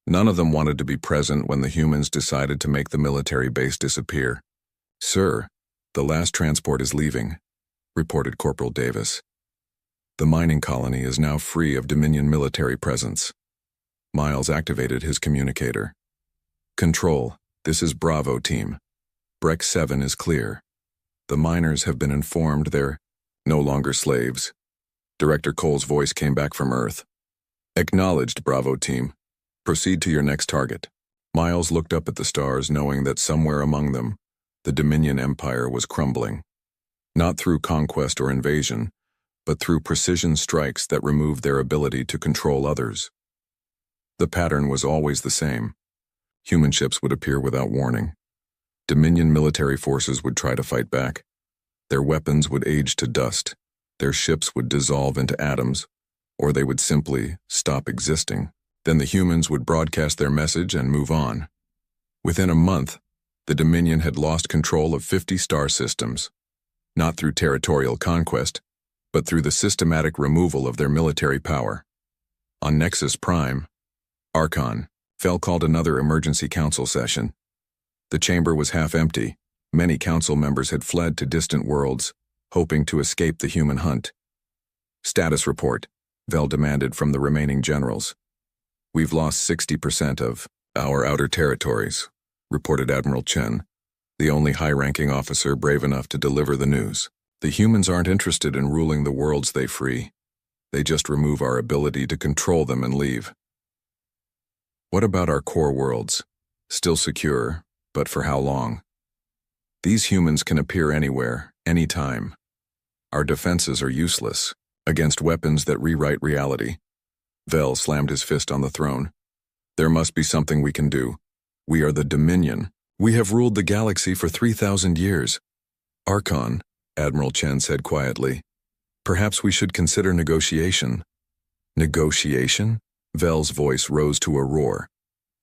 None of them wanted to be present when the humans decided to make the military base disappear. Sir, the last transport is leaving, reported Corporal Davis. The mining colony is now free of Dominion military presence. Miles activated his communicator. Control, this is Bravo Team. Breck 7 is clear. The miners have been informed they're no longer slaves. Director Cole's voice came back from Earth. Acknowledged, Bravo team. Proceed to your next target. Miles looked up at the stars, knowing that somewhere among them, the Dominion Empire was crumbling. Not through conquest or invasion, but through precision strikes that removed their ability to control others. The pattern was always the same. Human ships would appear without warning. Dominion military forces would try to fight back. Their weapons would age to dust. Their ships would dissolve into atoms, or they would simply stop existing. Then the humans would broadcast their message and move on. Within a month, the Dominion had lost control of 50 star systems, not through territorial conquest, but through the systematic removal of their military power. On Nexus Prime, Archon, Fel called another emergency council session. The chamber was half empty. Many council members had fled to distant worlds, hoping to escape the human hunt. Status report, Vel demanded from the remaining generals. We've lost 60% of our outer territories, reported Admiral Chen, the only high-ranking officer brave enough to deliver the news. The humans aren't interested in ruling the worlds they free. They just remove our ability to control them and leave. What about our core worlds? Still secure, but for how long? These humans can appear anywhere, anytime. Our defenses are useless against weapons that rewrite reality. Vel slammed his fist on the throne. There must be something we can do. We are the Dominion. We have ruled the galaxy for 3,000 years. Archon, Admiral Chen said quietly. Perhaps we should consider negotiation. Negotiation? Vel's voice rose to a roar.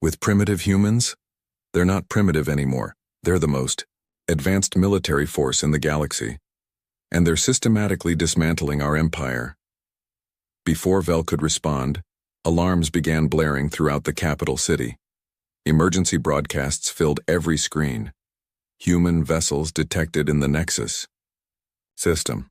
With primitive humans? They're not primitive anymore. They're the most advanced military force in the galaxy. And they're systematically dismantling our empire. Before Vel could respond, alarms began blaring throughout the capital city. Emergency broadcasts filled every screen. Human vessels detected in the Nexus. System.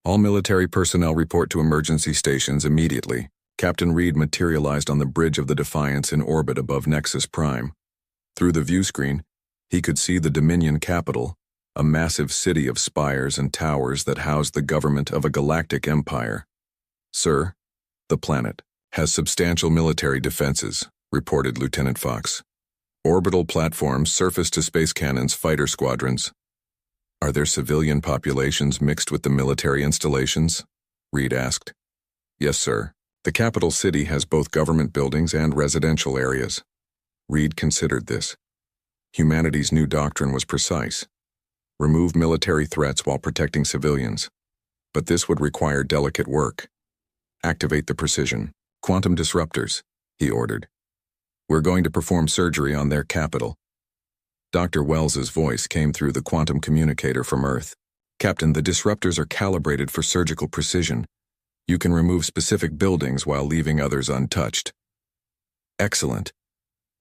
All military personnel report to emergency stations immediately. Captain Reed materialized on the bridge of the Defiance in orbit above Nexus Prime. Through the view screen, he could see the Dominion capital, a massive city of spires and towers that housed the government of a galactic empire. Sir, the planet has substantial military defenses, reported Lieutenant Fox. Orbital platforms, surface-to-space cannons, fighter squadrons. Are there civilian populations mixed with the military installations? Reed asked. Yes, sir. The capital city has both government buildings and residential areas. Reed considered this. Humanity's new doctrine was precise. Remove military threats while protecting civilians. But this would require delicate work. Activate the precision. Quantum disruptors, he ordered. We're going to perform surgery on their capital. Dr. Wells's voice came through the quantum communicator from Earth. Captain, the disruptors are calibrated for surgical precision. You can remove specific buildings while leaving others untouched. Excellent.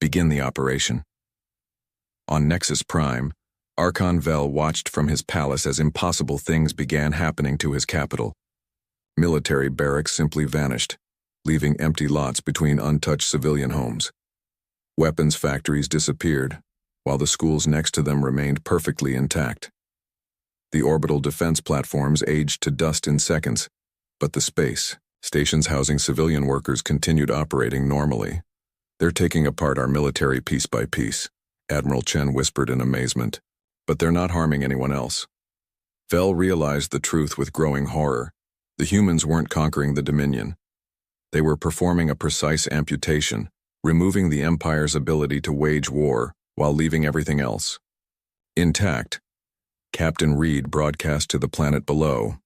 Begin the operation. On Nexus Prime, Archon Vel watched from his palace as impossible things began happening to his capital. Military barracks simply vanished, leaving empty lots between untouched civilian homes. Weapons factories disappeared, while the schools next to them remained perfectly intact. The orbital defense platforms aged to dust in seconds, but the space stations housing civilian workers continued operating normally. They're taking apart our military piece by piece, Admiral Chen whispered in amazement. But they're not harming anyone else. Vel realized the truth with growing horror. The humans weren't conquering the Dominion. They were performing a precise amputation, removing the Empire's ability to wage war while leaving everything else intact. Captain Reed broadcast to the planet below.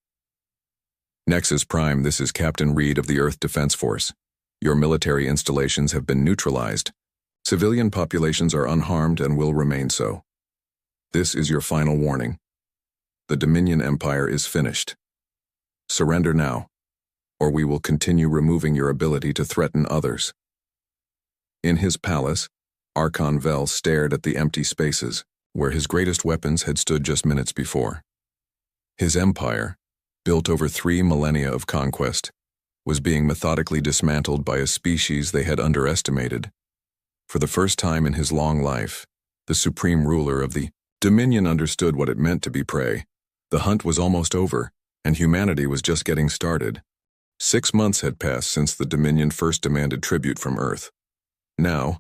Nexus Prime, this is Captain Reed of the Earth Defense Force. Your military installations have been neutralized. Civilian populations are unharmed and will remain so. This is your final warning. The Dominion Empire is finished. Surrender now, or we will continue removing your ability to threaten others. In his palace, Archon Vel stared at the empty spaces where his greatest weapons had stood just minutes before. His empire, built over 3 millennia of conquest, was being methodically dismantled by a species they had underestimated. For the first time in his long life, the supreme ruler of the Dominion understood what it meant to be prey. The hunt was almost over, and humanity was just getting started. 6 months had passed since the Dominion first demanded tribute from Earth. Now,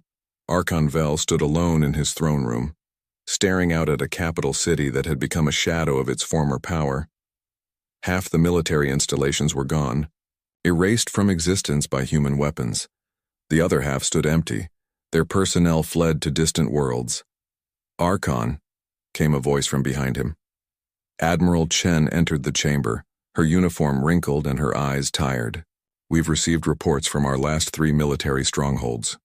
Archon Vel stood alone in his throne room, staring out at a capital city that had become a shadow of its former power. Half the military installations were gone, erased from existence by human weapons. The other half stood empty, their personnel fled to distant worlds. "Archon," came a voice from behind him. Admiral Chen entered the chamber, her uniform wrinkled and her eyes tired. "We've received reports from our last 3 military strongholds."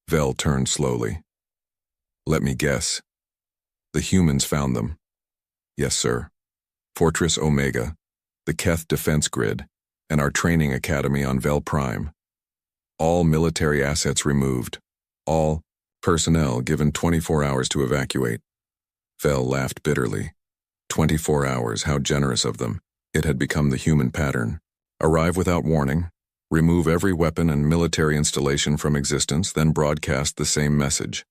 Vel turned slowly. "Let me guess. The humans found them." "Yes, sir. Fortress Omega, the Keth defense grid, and our training academy on Vel Prime. All military assets removed. All personnel given 24 hours to evacuate." Vel laughed bitterly. 24 hours, how generous of them. It had become the human pattern. Arrive without warning, remove every weapon and military installation from existence, then broadcast the same message.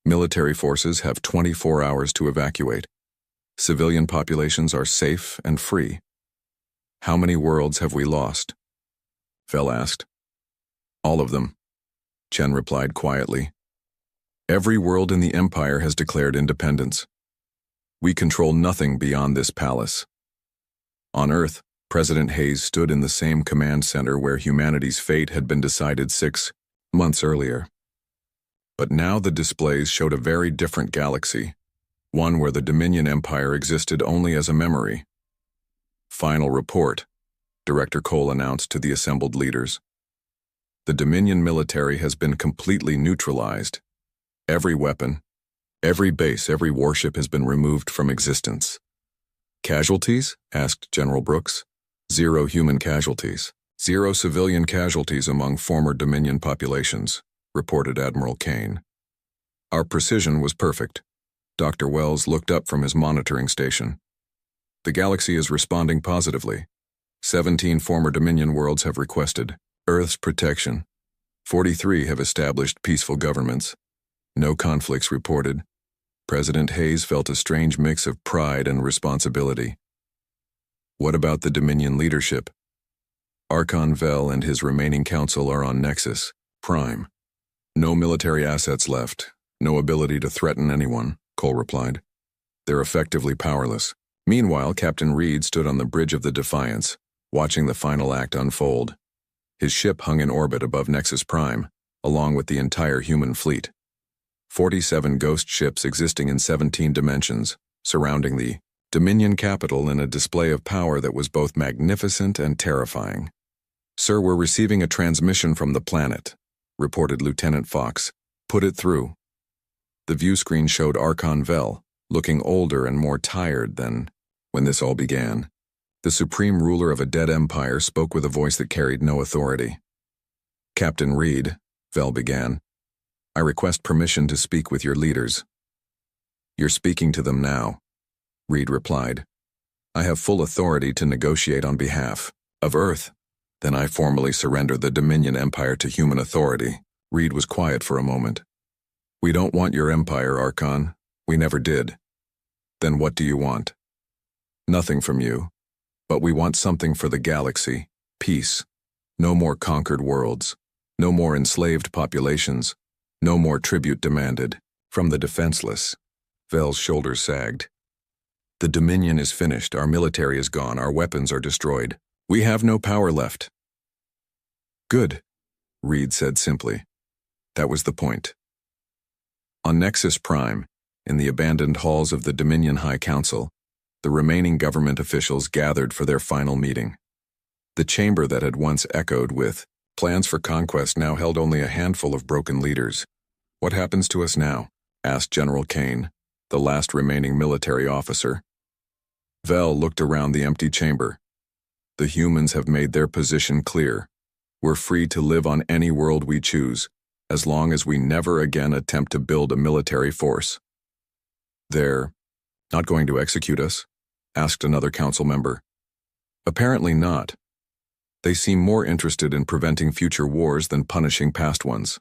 Military forces have 24 hours to evacuate. Civilian populations are safe and free. "How many worlds have we lost?" Vel asked. "All of them," Chen replied quietly. "Every world in the Empire has declared independence. We control nothing beyond this palace." On Earth, President Hayes stood in the same command center where humanity's fate had been decided 6 months earlier. But now the displays showed a very different galaxy, one where the Dominion Empire existed only as a memory. "Final report," Director Cole announced to the assembled leaders. "The Dominion military has been completely neutralized. Every weapon, every base, every warship has been removed from existence." "Casualties?" asked General Brooks. "0 human casualties. 0 civilian casualties among former Dominion populations," reported Admiral Kane. "Our precision was perfect." Dr. Wells looked up from his monitoring station. "The galaxy is responding positively. 17 former Dominion worlds have requested Earth's protection. 43 have established peaceful governments. No conflicts reported." President Hayes felt a strange mix of pride and responsibility. "What about the Dominion leadership?" "Archon Vel and his remaining council are on Nexus Prime. No military assets left, no ability to threaten anyone," Cole replied. "They're effectively powerless." Meanwhile, Captain Reed stood on the bridge of the Defiance, watching the final act unfold. His ship hung in orbit above Nexus Prime, along with the entire human fleet. 47 ghost ships existing in 17 dimensions, surrounding the Dominion capital in a display of power that was both magnificent and terrifying. "Sir, we're receiving a transmission from the planet," reported Lieutenant Fox. "Put it through." The view screen showed Archon Vel, looking older and more tired than when this all began. The supreme ruler of a dead empire spoke with a voice that carried no authority. "Captain Reed," Vel began, "I request permission to speak with your leaders." "You're speaking to them now," Reed replied. "I have full authority to negotiate on behalf of Earth. Then I formally surrender the Dominion Empire to human authority." Reed was quiet for a moment. "We don't want your empire, Archon. We never did." "Then what do you want?" "Nothing from you. But we want something for the galaxy. Peace. No more conquered worlds. No more enslaved populations. No more tribute demanded from the defenseless." Vel's shoulders sagged. "The Dominion is finished. Our military is gone. Our weapons are destroyed. We have no power left." "Good," Reed said simply. That was the point. On Nexus Prime, in the abandoned halls of the Dominion High Council, the remaining government officials gathered for their final meeting. The chamber that had once echoed with plans for conquest now held only a handful of broken leaders. "What happens to us now?" asked General Kane, the last remaining military officer. Vel looked around the empty chamber. "The humans have made their position clear. We're free to live on any world we choose, as long as we never again attempt to build a military force." "They're not going to execute us?" asked another council member. "Apparently not. They seem more interested in preventing future wars than punishing past ones."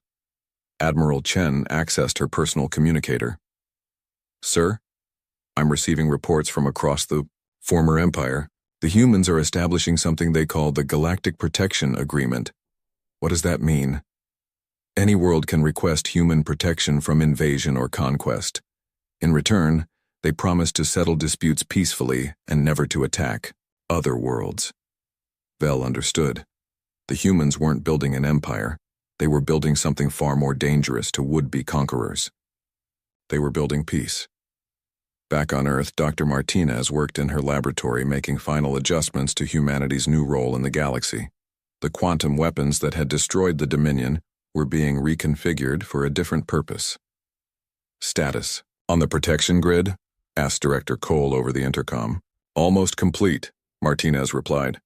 Admiral Chen accessed her personal communicator. "Sir, I'm receiving reports from across the former empire. The humans are establishing something they call the Galactic Protection Agreement. What does that mean? Any world can request human protection from invasion or conquest. In return, they promise to settle disputes peacefully and never to attack other worlds. Vel understood. The humans weren't building an empire. They were building something far more dangerous to would-be conquerors. They were building peace. Back on Earth, Dr. Martinez worked in her laboratory making final adjustments to humanity's new role in the galaxy. The quantum weapons that had destroyed the Dominion were being reconfigured for a different purpose. Status. On the protection grid? Asked Director Cole over the intercom. Almost complete, Martinez replied.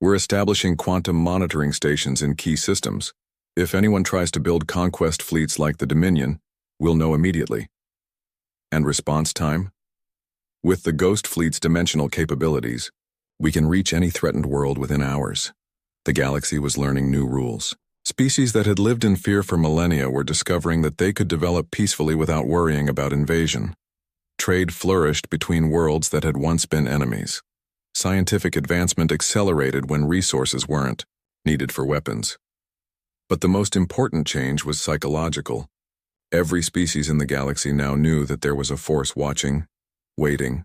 We're establishing quantum monitoring stations in key systems. If anyone tries to build conquest fleets like the Dominion, we'll know immediately. And response time? With the Ghost Fleet's dimensional capabilities, we can reach any threatened world within hours. The galaxy was learning new rules. Species that had lived in fear for millennia were discovering that they could develop peacefully without worrying about invasion. Trade flourished between worlds that had once been enemies. Scientific advancement accelerated when resources weren't needed for weapons. But the most important change was psychological. Every species in the galaxy now knew that there was a force watching, waiting,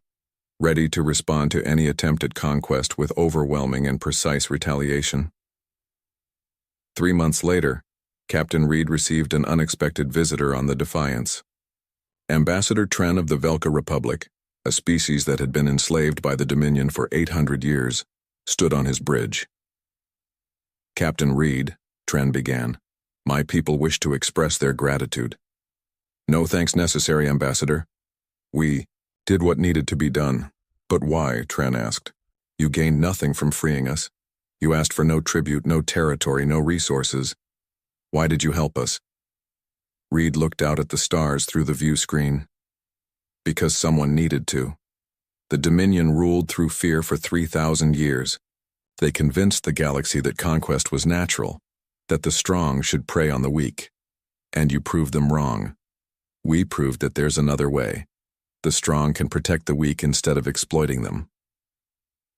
ready to respond to any attempt at conquest with overwhelming and precise retaliation. 3 months later, Captain Reed received an unexpected visitor on the Defiance. Ambassador Tren of the Velka Republic, a species that had been enslaved by the Dominion for 800 years, stood on his bridge. Captain Reed, Tren began, my people wish to express their gratitude. No thanks necessary, Ambassador. We did what needed to be done. But why? Tren asked. You gained nothing from freeing us. You asked for no tribute, no territory, no resources. Why did you help us? Reed looked out at the stars through the view screen. Because someone needed to. The Dominion ruled through fear for 3,000 years. They convinced the galaxy that conquest was natural, that the strong should prey on the weak. And you proved them wrong. We proved that there's another way. The strong can protect the weak instead of exploiting them.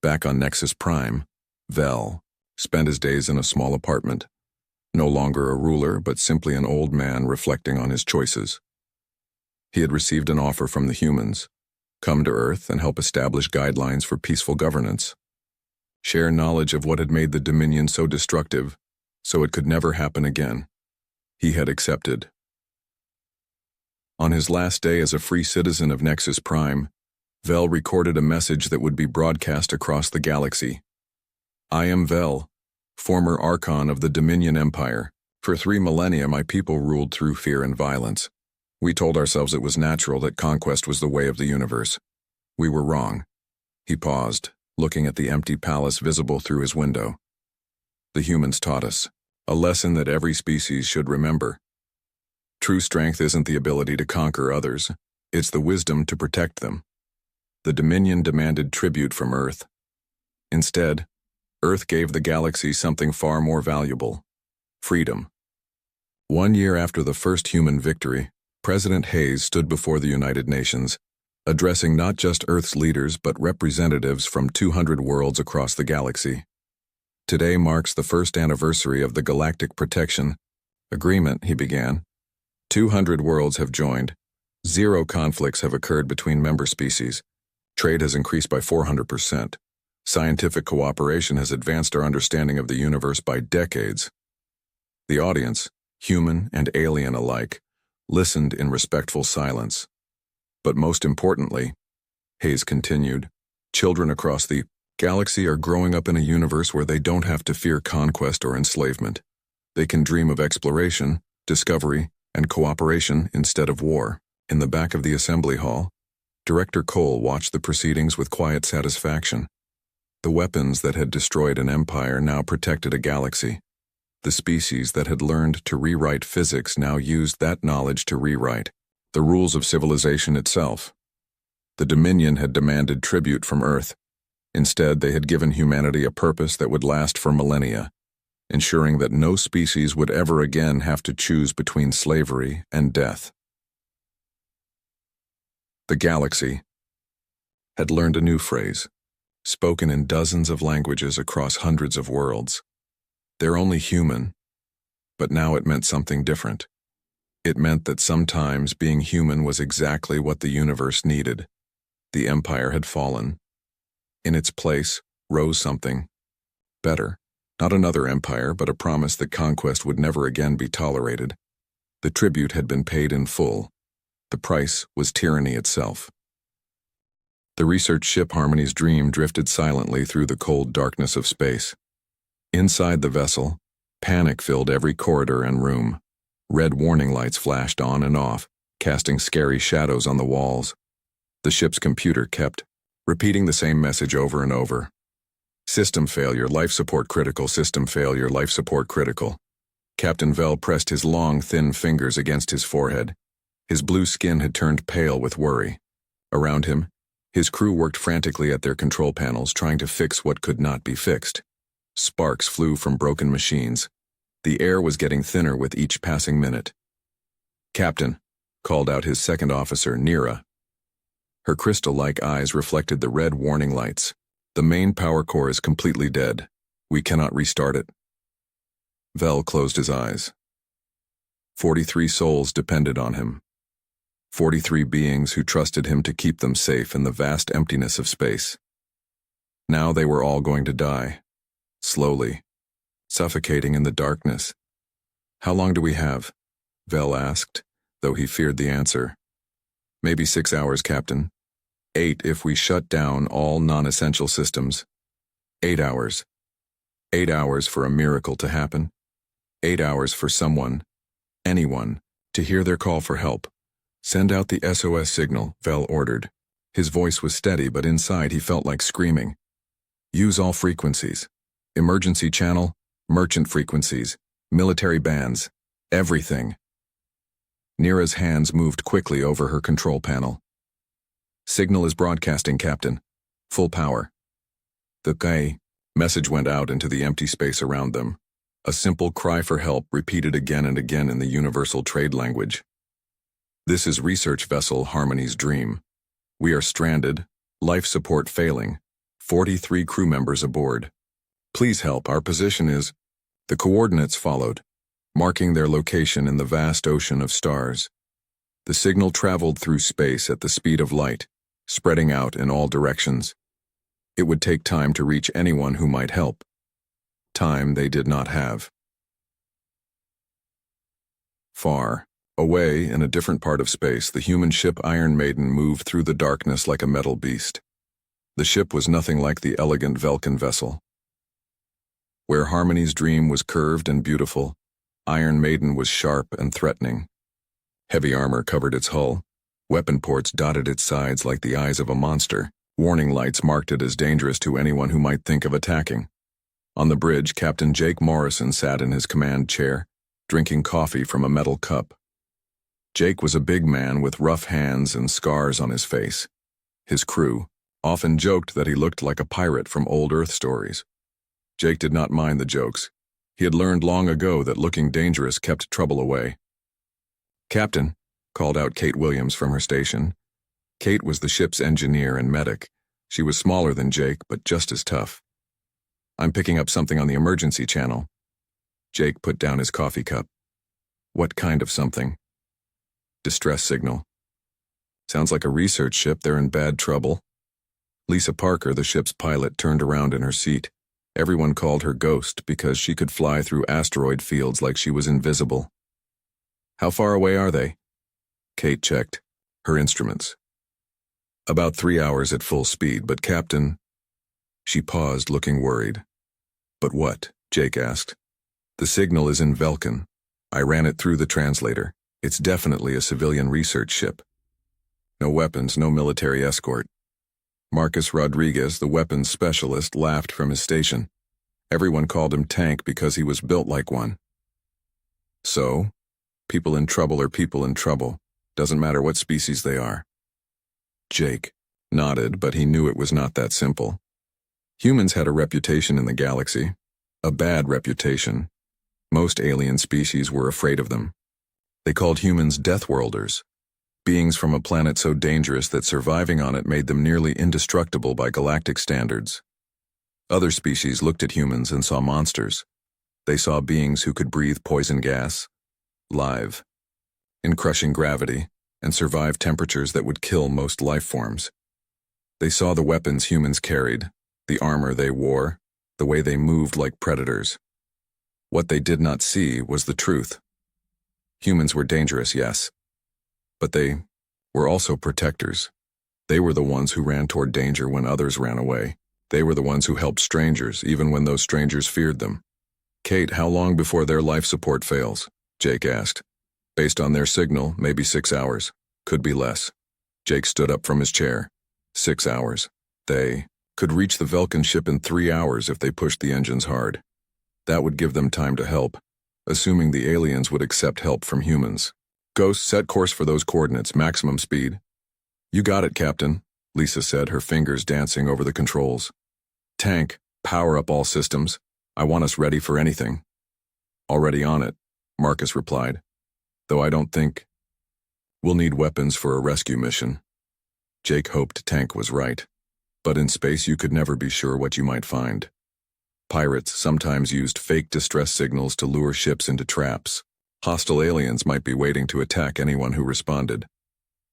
Back on Nexus Prime, Vel spent his days in a small apartment, no longer a ruler but simply an old man reflecting on his choices. He had received an offer from the humans, come to Earth and help establish guidelines for peaceful governance, share knowledge of what had made the Dominion so destructive, so it could never happen again. He had accepted. On his last day as a free citizen of Nexus Prime, Vel recorded a message that would be broadcast across the galaxy. I am Vel, former Archon of the Dominion Empire. For 3 millennia, my people ruled through fear and violence. We told ourselves it was natural that conquest was the way of the universe. We were wrong. He paused, looking at the empty palace visible through his window. The humans taught us, a lesson that every species should remember. True strength isn't the ability to conquer others, it's the wisdom to protect them. The Dominion demanded tribute from Earth. Instead, Earth gave the galaxy something far more valuable: freedom. 1 year after the first human victory, President Hayes stood before the United Nations, addressing not just Earth's leaders but representatives from 200 worlds across the galaxy. Today marks the first anniversary of the Galactic Protection Agreement, he began. 200 worlds have joined. 0 conflicts have occurred between member species. Trade has increased by 400%. Scientific cooperation has advanced our understanding of the universe by decades. The audience, human and alien alike, listened in respectful silence. But most importantly, Hayes continued, children across the galaxy are growing up in a universe where they don't have to fear conquest or enslavement. They can dream of exploration, discovery, and cooperation instead of war. In the back of the assembly hall, Director Cole watched the proceedings with quiet satisfaction. The weapons that had destroyed an empire now protected a galaxy. The species that had learned to rewrite physics now used that knowledge to rewrite the rules of civilization itself. The Dominion had demanded tribute from Earth. Instead, they had given humanity a purpose that would last for millennia, ensuring that no species would ever again have to choose between slavery and death. The galaxy, had learned a new phrase, spoken in dozens of languages across hundreds of worlds. They're only human, but now it meant something different. It meant that sometimes being human was exactly what the universe needed. The empire had fallen. In its place rose something better. Not another empire, but a promise that conquest would never again be tolerated. The tribute had been paid in full. The price was tyranny itself. The research ship Harmony's Dream drifted silently through the cold darkness of space. Inside the vessel, panic filled every corridor and room. Red warning lights flashed on and off, casting scary shadows on the walls. The ship's computer kept repeating the same message over and over. System failure, life support critical, system failure, life support critical. Captain Vell pressed his long, thin fingers against his forehead. His blue skin had turned pale with worry. Around him, his crew worked frantically at their control panels, trying to fix what could not be fixed. Sparks flew from broken machines. The air was getting thinner with each passing minute. "Captain," called out his second officer, Nira. Her crystal-like eyes reflected the red warning lights. "The main power core is completely dead. We cannot restart it." Vell closed his eyes. 43 souls depended on him. 43 beings who trusted him to keep them safe in the vast emptiness of space. Now they were all going to die. Slowly. Suffocating in the darkness. "How long do we have?" Vell asked, though he feared the answer. "Maybe 6 hours, Captain. 8 if we shut down all non-essential systems. 8 hours. 8 hours for a miracle to happen. 8 hours for someone, anyone, to hear their call for help. Send out the SOS signal," Vell ordered. His voice was steady, but inside he felt like screaming. "Use all frequencies. Emergency channel, merchant frequencies, military bands, everything." Nira's hands moved quickly over her control panel. "Signal is broadcasting, Captain. Full power." The message went out into the empty space around them. A simple cry for help repeated again and again in the universal trade language. "This is research vessel Harmony's Dream. We are stranded, life support failing, 43 crew members aboard. Please help, our position is—" The coordinates followed, marking their location in the vast ocean of stars. The signal traveled through space at the speed of light, spreading out in all directions. It would take time to reach anyone who might help. Time they did not have. Far away in a different part of space, the human ship Iron Maiden moved through the darkness like a metal beast. The ship was nothing like the elegant Vulcan vessel. Where Harmony's Dream was curved and beautiful, Iron Maiden was sharp and threatening. Heavy armor covered its hull. Weapon ports dotted its sides like the eyes of a monster. Warning lights marked it as dangerous to anyone who might think of attacking. On the bridge, Captain Jake Morrison sat in his command chair, drinking coffee from a metal cup. Jake was a big man with rough hands and scars on his face. His crew often joked that he looked like a pirate from old Earth stories. Jake did not mind the jokes. He had learned long ago that looking dangerous kept trouble away. "Captain," called out Kate Williams from her station. Kate was the ship's engineer and medic. She was smaller than Jake, but just as tough. "I'm picking up something on the emergency channel." Jake put down his coffee cup. "What kind of something?" "Distress signal." "Sounds like a research ship. They're in bad trouble." Lisa Parker, the ship's pilot, turned around in her seat. Everyone called her Ghost because she could fly through asteroid fields like she was invisible. "How far away are they?" Kate checked her instruments. "About 3 hours at full speed, but Captain—" She paused, looking worried. "But what?" Jake asked. "The signal is in Vulcan. I ran it through the translator. It's definitely a civilian research ship. No weapons, no military escort." Marcus Rodriguez, the weapons specialist, laughed from his station. Everyone called him Tank because he was built like one. "So, people in trouble are people in trouble. Doesn't matter what species they are." Jake nodded, but he knew it was not that simple. Humans had a reputation in the galaxy. A bad reputation. Most alien species were afraid of them. They called humans Deathworlders. beings from a planet so dangerous that surviving on it made them nearly indestructible by galactic standards. Other species looked at humans and saw monsters. They saw beings who could breathe poison gas, live, in crushing gravity, and survive temperatures that would kill most life forms. They saw the weapons humans carried, the armor they wore, the way they moved like predators. What they did not see was the truth. Humans were dangerous, yes, but they were also protectors. They were the ones who ran toward danger when others ran away. They were the ones who helped strangers, even when those strangers feared them. "Kate, how long before their life support fails?" Jake asked. "Based on their signal, maybe 6 hours. Could be less." Jake stood up from his chair. 6 hours. They could reach the Vulcan ship in 3 hours if they pushed the engines hard. That would give them time to help, assuming the aliens would accept help from humans. "Ghost, set course for those coordinates, maximum speed." "You got it, Captain," Lisa said, her fingers dancing over the controls. "Tank, power up all systems. I want us ready for anything." "Already on it," Marcus replied. "Though I don't think we'll need weapons for a rescue mission." Jake hoped Tank was right. But in space you could never be sure what you might find. Pirates sometimes used fake distress signals to lure ships into traps. Hostile aliens might be waiting to attack anyone who responded.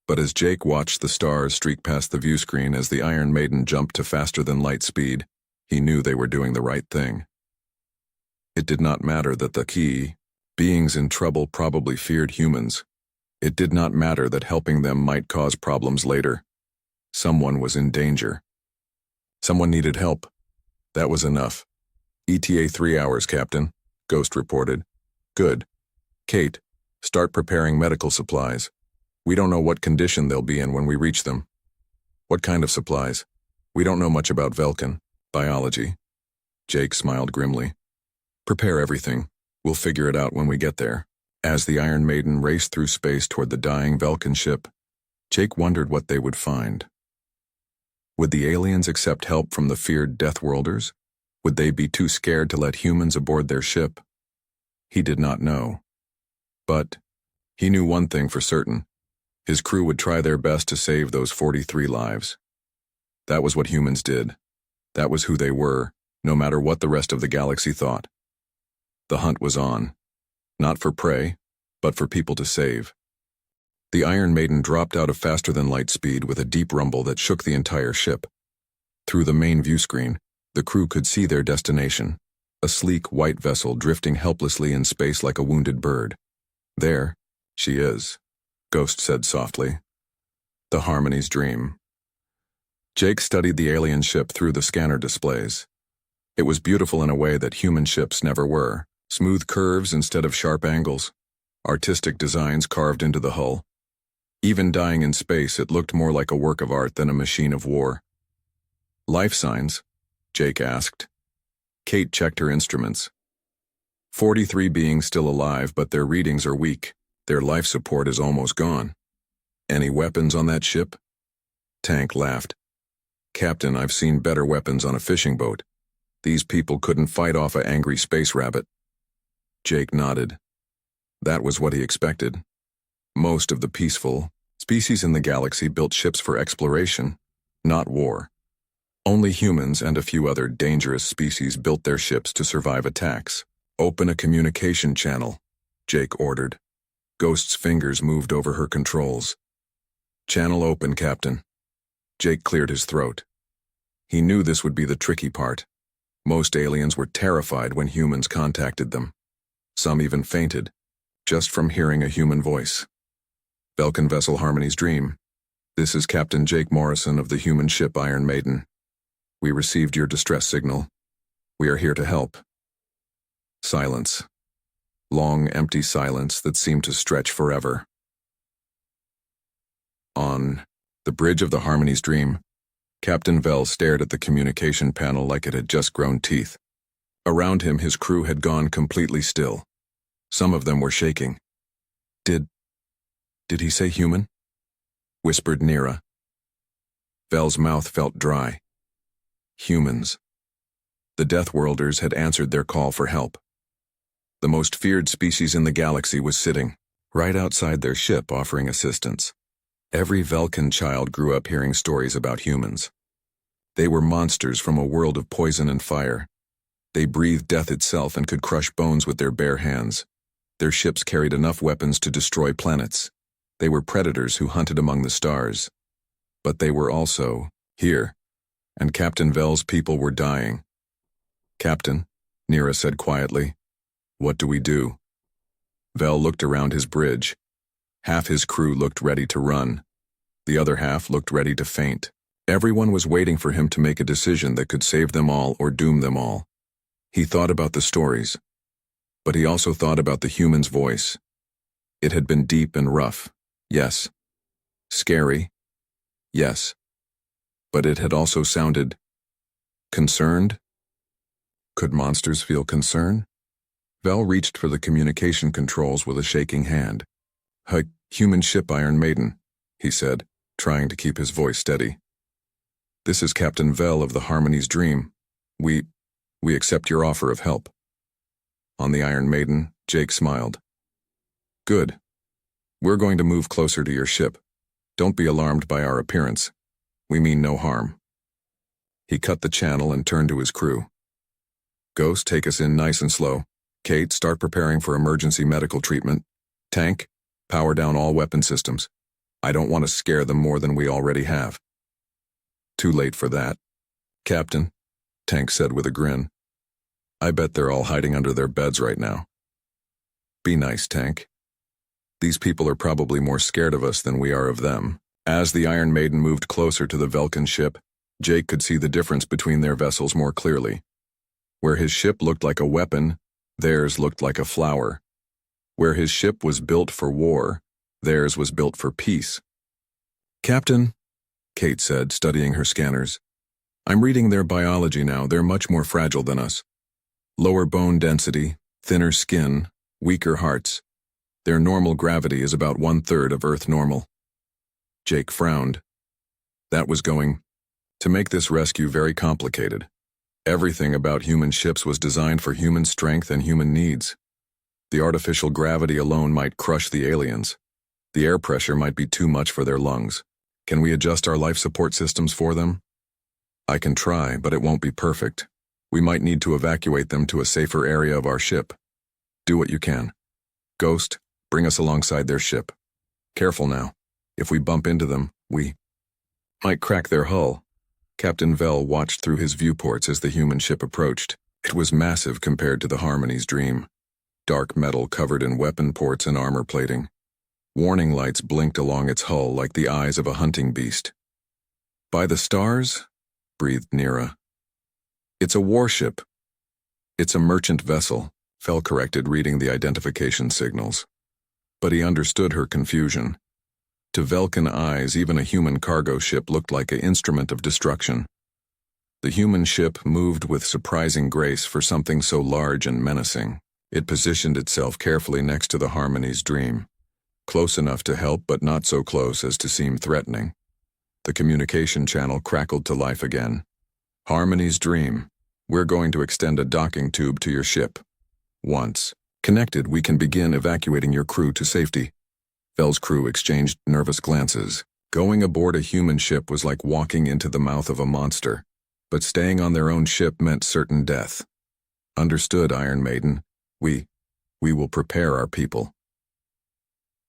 But as Jake watched the stars streak past the view screen as the Iron Maiden jumped to faster-than-light speed, he knew they were doing the right thing. It did not matter that the key beings in trouble probably feared humans. It did not matter that helping them might cause problems later. Someone was in danger. Someone needed help. That was enough. "ETA 3 hours, Captain," Ghost reported. "Good. Kate, start preparing medical supplies. We don't know what condition they'll be in when we reach them." "What kind of supplies?" "We don't know much about Vulcan biology." Jake smiled grimly. "Prepare everything. We'll figure it out when we get there." As the Iron Maiden raced through space toward the dying Vulcan ship, Jake wondered what they would find. Would the aliens accept help from the feared Deathworlders? Would they be too scared to let humans aboard their ship? He did not know. But he knew one thing for certain. His crew would try their best to save those 43 lives. That was what humans did. That was who they were, no matter what the rest of the galaxy thought. The hunt was on. Not for prey, but for people to save. The Iron Maiden dropped out of faster-than-light speed with a deep rumble that shook the entire ship. Through the main view screen, the crew could see their destination, a sleek white vessel drifting helplessly in space like a wounded bird. "There she is," Ghost said softly. "The Harmony's Dream." Jake studied the alien ship through the scanner displays. It was beautiful in a way that human ships never were. Smooth curves instead of sharp angles. Artistic designs carved into the hull. Even dying in space, it looked more like a work of art than a machine of war. "Life signs?" Jake asked. Kate checked her instruments. 43 beings still alive, but their readings are weak. Their life support is almost gone. "Any weapons on that ship?" Tank laughed. "Captain, I've seen better weapons on a fishing boat. These people couldn't fight off an angry space rabbit." Jake nodded. That was what he expected. Most of the peaceful species in the galaxy built ships for exploration, not war. Only humans and a few other dangerous species built their ships to survive attacks. "Open a communication channel," Jake ordered. Ghost's fingers moved over her controls. "Channel open, Captain." Jake cleared his throat. He knew this would be the tricky part. Most aliens were terrified when humans contacted them. Some even fainted, just from hearing a human voice. "Vulcan vessel Harmony's Dream. This is Captain Jake Morrison of the human ship Iron Maiden. We received your distress signal. We are here to help." Silence. Long, empty silence that seemed to stretch forever. On the bridge of the Harmony's Dream, Captain Vell stared at the communication panel like it had just grown teeth. Around him, his crew had gone completely still. Some of them were shaking. Did he say human?" whispered Nira. Vell's mouth felt dry. Humans. The Deathworlders had answered their call for help. The most feared species in the galaxy was sitting right outside their ship offering assistance. Every Velkan child grew up hearing stories about humans. They were monsters from a world of poison and fire. They breathed death itself and could crush bones with their bare hands. Their ships carried enough weapons to destroy planets. They were predators who hunted among the stars. But they were also here, and Captain Vel's people were dying. "Captain," Nira said quietly, "what do we do?" Vel looked around his bridge. Half his crew looked ready to run. The other half looked ready to faint. Everyone was waiting for him to make a decision that could save them all or doom them all. He thought about the stories, but he also thought about the human's voice. It had been deep and rough, yes. Scary, yes. But it had also sounded concerned. Could monsters feel concern? Vel reached for the communication controls with a shaking hand. Human ship Iron Maiden," he said, trying to keep his voice steady. "This is Captain Vel of the Harmony's Dream. We accept your offer of help." On the Iron Maiden, Jake smiled. "Good. We're going to move closer to your ship. Don't be alarmed by our appearance. We mean no harm." He cut the channel and turned to his crew. "Ghost, take us in nice and slow. Kate, start preparing for emergency medical treatment. Tank, power down all weapon systems. I don't want to scare them more than we already have." "Too late for that, Captain," Tank said with a grin. "I bet they're all hiding under their beds right now." "Be nice, Tank. These people are probably more scared of us than we are of them." As the Iron Maiden moved closer to the Velkan ship, Jake could see the difference between their vessels more clearly. Where his ship looked like a weapon, theirs looked like a flower. Where his ship was built for war, theirs was built for peace. "Captain," Kate said, studying her scanners, "I'm reading their biology now. They're much more fragile than us. Lower bone density, thinner skin, weaker hearts. Their normal gravity is about 1/3 of Earth normal." Jake frowned. That was going to make this rescue very complicated. Everything about human ships was designed for human strength and human needs. The artificial gravity alone might crush the aliens. The air pressure might be too much for their lungs. Can we adjust our life support systems for them? I can try, but it won't be perfect. We might need to evacuate them to a safer area of our ship. Do what you can. Ghost, bring us alongside their ship. Careful now. If we bump into them, we might crack their hull. Captain Vel watched through his viewports as the human ship approached. It was massive compared to the Harmony's Dream. Dark metal covered in weapon ports and armor plating. Warning lights blinked along its hull like the eyes of a hunting beast. "By the stars?" breathed Nira. "It's a warship." "It's a merchant vessel," Vel corrected, reading the identification signals. But he understood her confusion. To Velkan eyes, even a human cargo ship looked like an instrument of destruction. The human ship moved with surprising grace for something so large and menacing. It positioned itself carefully next to the Harmony's Dream. Close enough to help, but not so close as to seem threatening. The communication channel crackled to life again. "Harmony's Dream. We're going to extend a docking tube to your ship. Once connected, we can begin evacuating your crew to safety." Vel's crew exchanged nervous glances. Going aboard a human ship was like walking into the mouth of a monster, but staying on their own ship meant certain death. "Understood, Iron Maiden. We will prepare our people."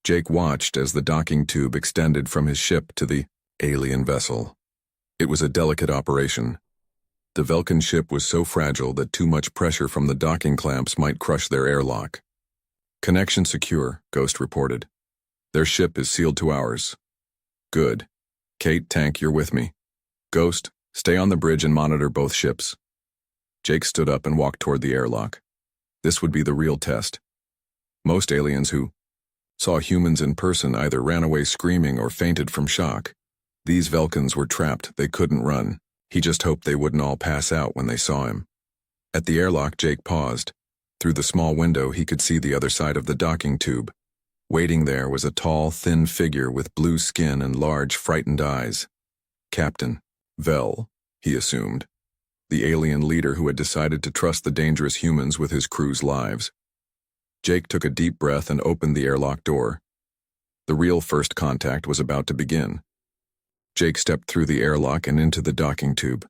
Jake watched as the docking tube extended from his ship to the alien vessel. It was a delicate operation. The Velkan ship was so fragile that too much pressure from the docking clamps might crush their airlock. "Connection secure," Ghost reported. "Their ship is sealed to ours." "Good. Kate, Tank, you're with me. Ghost, stay on the bridge and monitor both ships." Jake stood up and walked toward the airlock. This would be the real test. Most aliens who saw humans in person either ran away screaming or fainted from shock. These Velkans were trapped. They couldn't run. He just hoped they wouldn't all pass out when they saw him. At the airlock, Jake paused. Through the small window, he could see the other side of the docking tube. Waiting there was a tall, thin figure with blue skin and large, frightened eyes. Captain Vel, he assumed. The alien leader who had decided to trust the dangerous humans with his crew's lives. Jake took a deep breath and opened the airlock door. The real first contact was about to begin. Jake stepped through the airlock and into the docking tube.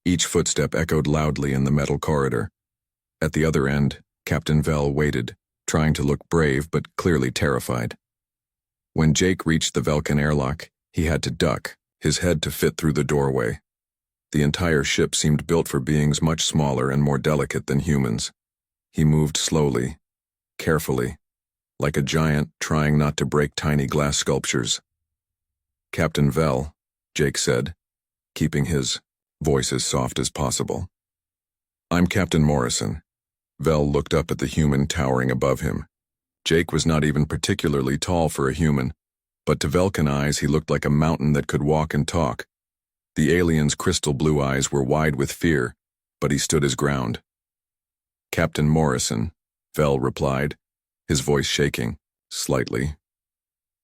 Each footstep echoed loudly in the metal corridor. At the other end, Captain Vell waited, trying to look brave but clearly terrified. When Jake reached the Velkin airlock, he had to duck, his head to fit through the doorway. The entire ship seemed built for beings much smaller and more delicate than humans. He moved slowly, carefully, like a giant trying not to break tiny glass sculptures. "Captain Vell," Jake said, keeping his voice as soft as possible. "I'm Captain Morrison." Vell looked up at the human towering above him. Jake was not even particularly tall for a human, but to Velkin eyes he looked like a mountain that could walk and talk. The alien's crystal blue eyes were wide with fear, but he stood his ground. "Captain Morrison," Vell replied, his voice shaking, slightly.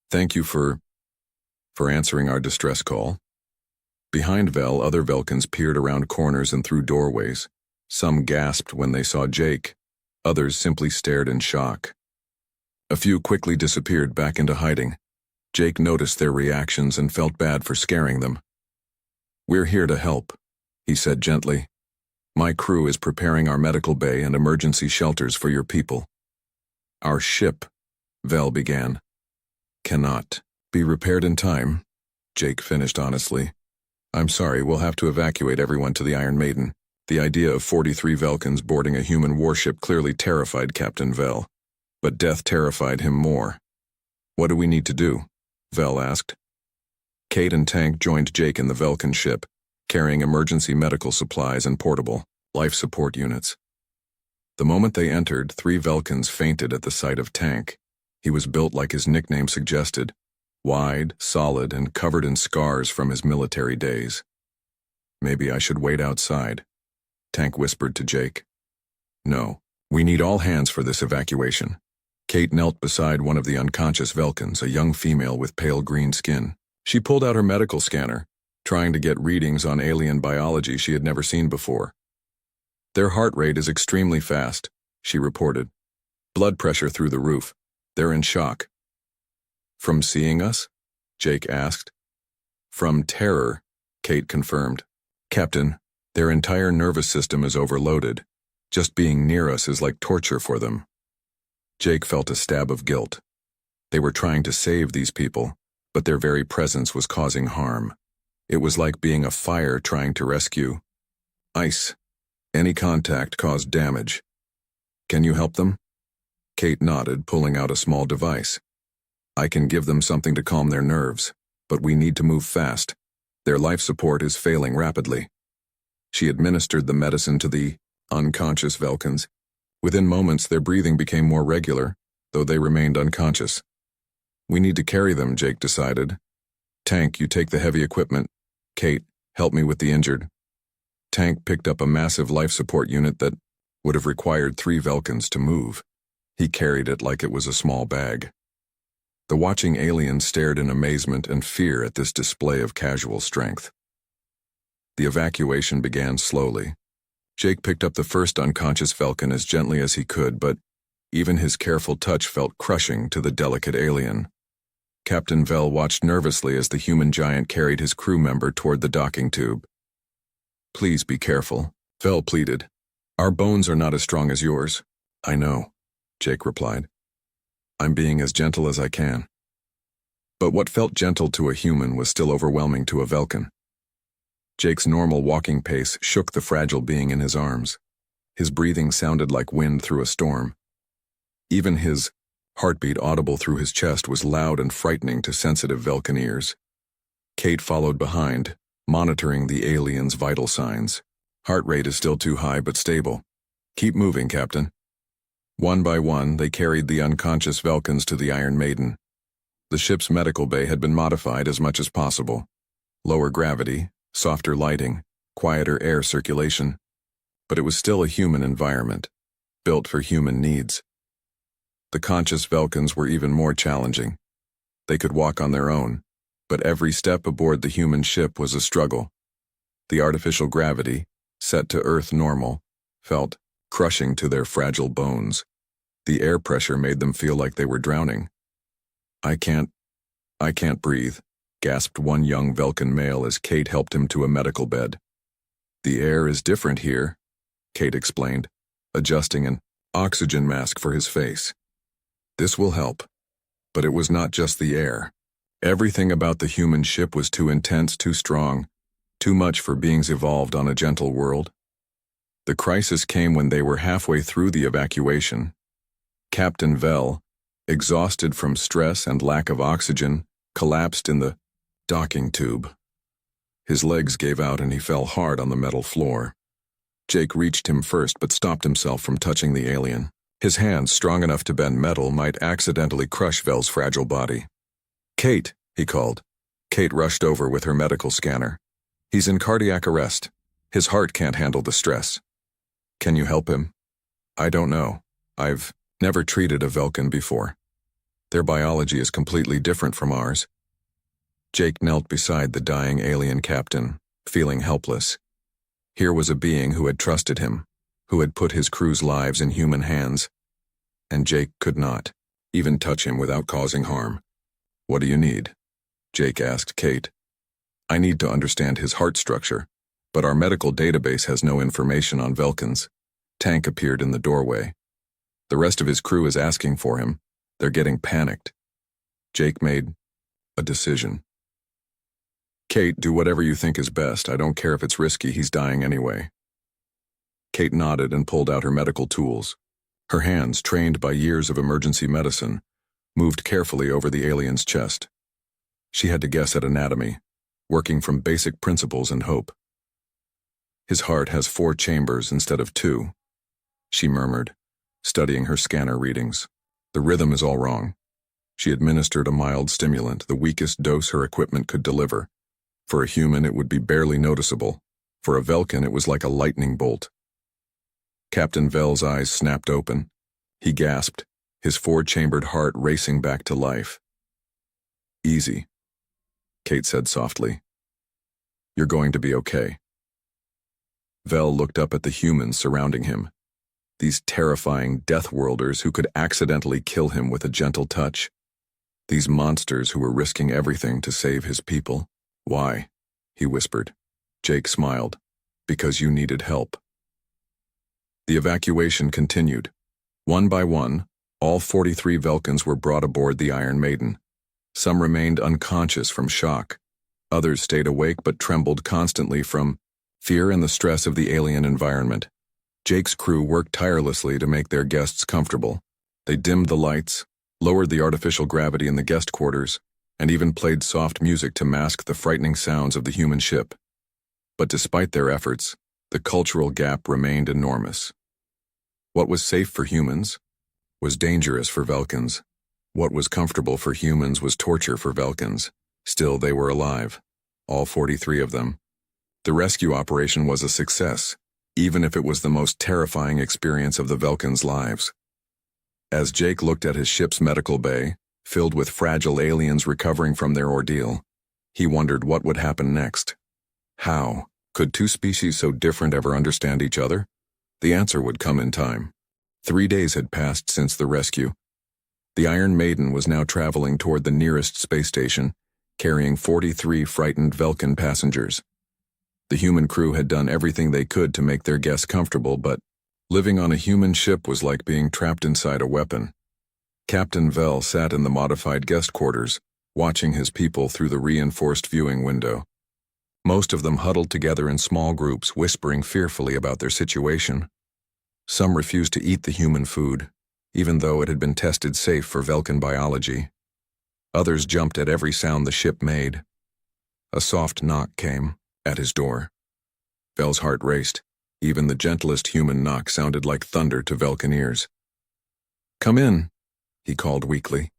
"Thank you for answering our distress call." Behind Vell, other Velkins peered around corners and through doorways. Some gasped when they saw Jake. Others simply stared in shock. A few quickly disappeared back into hiding. Jake noticed their reactions and felt bad for scaring them. "We're here to help," he said gently. "My crew is preparing our medical bay and emergency shelters for your people." "Our ship," Vell began, "cannot be repaired in time," Jake finished honestly. "I'm sorry, we'll have to evacuate everyone to the Iron Maiden." The idea of 43 Velkins boarding a human warship clearly terrified Captain Vell, but death terrified him more. "What do we need to do?" Vell asked. Kate and Tank joined Jake in the Velkin ship, carrying emergency medical supplies and portable life support units. The moment they entered, 3 Velkins fainted at the sight of Tank. He was built like his nickname suggested, wide, solid, and covered in scars from his military days. "Maybe I should wait outside," Tank whispered to Jake. "No, we need all hands for this evacuation." Kate knelt beside one of the unconscious Velkins, a young female with pale green skin. She pulled out her medical scanner, trying to get readings on alien biology she had never seen before. "Their heart rate is extremely fast," she reported. "Blood pressure through the roof. They're in shock." "From seeing us?" Jake asked. "From terror," Kate confirmed. "Captain, their entire nervous system is overloaded. Just being near us is like torture for them." Jake felt a stab of guilt. They were trying to save these people, but their very presence was causing harm. It was like being a fire trying to rescue ice. Any contact caused damage. "Can you help them?" Kate nodded, pulling out a small device. "I can give them something to calm their nerves, but we need to move fast. Their life support is failing rapidly." She administered the medicine to the unconscious Velkins. Within moments, their breathing became more regular, though they remained unconscious. "We need to carry them," Jake decided. "Tank, you take the heavy equipment. Kate, help me with the injured." Tank picked up a massive life support unit that would have required 3 Velkins to move. He carried it like it was a small bag. The watching aliens stared in amazement and fear at this display of casual strength. The evacuation began slowly. Jake picked up the first unconscious Velkin as gently as he could, but even his careful touch felt crushing to the delicate alien. Captain Vell watched nervously as the human giant carried his crew member toward the docking tube. "Please be careful," Vell pleaded. "Our bones are not as strong as yours." "I know," Jake replied. "I'm being as gentle as I can." But what felt gentle to a human was still overwhelming to a Velkin. Jake's normal walking pace shook the fragile being in his arms. His breathing sounded like wind through a storm. Even his heartbeat audible through his chest was loud and frightening to sensitive Velkin ears. Kate followed behind, monitoring the alien's vital signs. "Heart rate is still too high but stable. Keep moving, Captain." One by one, they carried the unconscious Velkins to the Iron Maiden. The ship's medical bay had been modified as much as possible. Lower gravity, softer lighting, quieter air circulation. But it was still a human environment, built for human needs. The conscious Velkins were even more challenging. They could walk on their own, but every step aboard the human ship was a struggle. The artificial gravity, set to Earth normal, felt crushing to their fragile bones. The air pressure made them feel like they were drowning. "I can't "I can't breathe," gasped one young Velkin male as Kate helped him to a medical bed. "The air is different here," Kate explained, adjusting an oxygen mask for his face. "This will help." But it was not just the air. Everything about the human ship was too intense, too strong, too much for beings evolved on a gentle world. The crisis came when they were halfway through the evacuation. Captain Vel, exhausted from stress and lack of oxygen, collapsed in the docking tube. His legs gave out and he fell hard on the metal floor. Jake reached him first but stopped himself from touching the alien. His hands, strong enough to bend metal, might accidentally crush Vel's fragile body. "Kate," he called. Kate rushed over with her medical scanner. "He's in cardiac arrest. His heart can't handle the stress." "Can you help him?" "I don't know. I've never treated a Velkin before. Their biology is completely different from ours." Jake knelt beside the dying alien captain, feeling helpless. Here was a being who had trusted him, who had put his crew's lives in human hands, and Jake could not even touch him without causing harm. "What do you need?" Jake asked Kate. "I need to understand his heart structure, but our medical database has no information on Velkins." Tank appeared in the doorway. "The rest of his crew is asking for him. They're getting panicked." Jake made a decision. "Kate, do whatever you think is best. I don't care if it's risky, he's dying anyway." Kate nodded and pulled out her medical tools. Her hands, trained by years of emergency medicine, moved carefully over the alien's chest. She had to guess at anatomy, working from basic principles and hope. "His heart has 4 chambers instead of 2, she murmured, studying her scanner readings. "The rhythm is all wrong." She administered a mild stimulant, the weakest dose her equipment could deliver. For a human, it would be barely noticeable. For a Velkin, it was like a lightning bolt. Captain Vel's eyes snapped open. He gasped, his 4-chambered heart racing back to life. "Easy," Kate said softly. "You're going to be okay." Vel looked up at the humans surrounding him. These terrifying death-worlders who could accidentally kill him with a gentle touch. These monsters who were risking everything to save his people. "Why?" he whispered. Jake smiled. "Because you needed help." The evacuation continued. One by one, all 43 Velkins were brought aboard the Iron Maiden. Some remained unconscious from shock. Others stayed awake but trembled constantly from fear and the stress of the alien environment. Jake's crew worked tirelessly to make their guests comfortable. They dimmed the lights, lowered the artificial gravity in the guest quarters, and even played soft music to mask the frightening sounds of the human ship. But despite their efforts, the cultural gap remained enormous. What was safe for humans was dangerous for Velkins. What was comfortable for humans was torture for Velkins. Still, they were alive, all 43 of them. The rescue operation was a success, even if it was the most terrifying experience of the Velkins' lives. As Jake looked at his ship's medical bay, filled with fragile aliens recovering from their ordeal, he wondered what would happen next. How could 2 species so different ever understand each other? The answer would come in time. 3 days had passed since the rescue. The Iron Maiden was now traveling toward the nearest space station, carrying 43 frightened Velkin passengers. The human crew had done everything they could to make their guests comfortable, but living on a human ship was like being trapped inside a weapon. Captain Vel sat in the modified guest quarters, watching his people through the reinforced viewing window. Most of them huddled together in small groups, whispering fearfully about their situation. Some refused to eat the human food, even though it had been tested safe for Velkin biology. Others jumped at every sound the ship made. A soft knock came at his door. Vel's heart raced. Even the gentlest human knock sounded like thunder to Velkin ears. "Come in," he called weakly.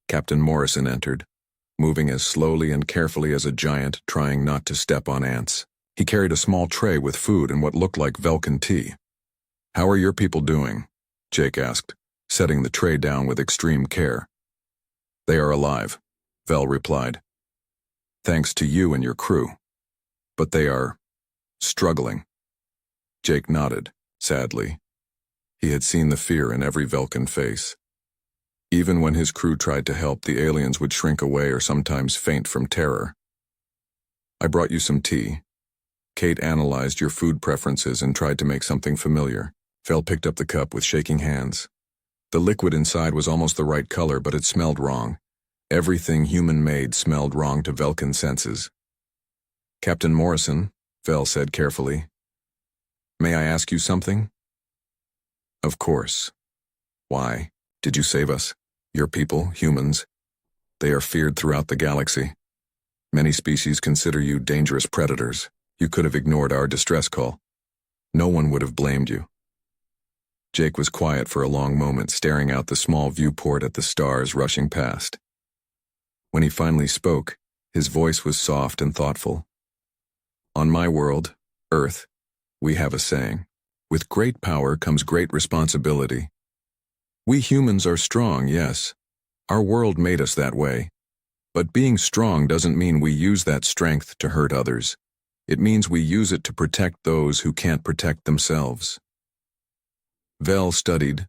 Captain Morrison entered, moving as slowly and carefully as a giant trying not to step on ants. He carried a small tray with food and what looked like Velkin tea. "How are your people doing?" Jake asked, setting the tray down with extreme care. "They are alive," Vel replied. "Thanks to you and your crew. But they are struggling." Jake nodded, sadly. He had seen the fear in every Velkin face. Even when his crew tried to help, the aliens would shrink away or sometimes faint from terror. I brought you some tea. Kate analyzed your food preferences and tried to make something familiar. Vel picked up the cup with shaking hands. The liquid inside was almost the right color, but it smelled wrong. Everything human-made smelled wrong to Velkin's senses. Captain Morrison, Vel said carefully, may I ask you something? Of course. Why? Did you save us? Your people, humans. They are feared throughout the galaxy. Many species consider you dangerous predators. You could have ignored our distress call. No one would have blamed you. Jake was quiet for a long moment, staring out the small viewport at the stars rushing past. When he finally spoke, his voice was soft and thoughtful. On my world, Earth, we have a saying. With great power comes great responsibility. We humans are strong, yes. Our world made us that way. But being strong doesn't mean we use that strength to hurt others. It means we use it to protect those who can't protect themselves. Vel studied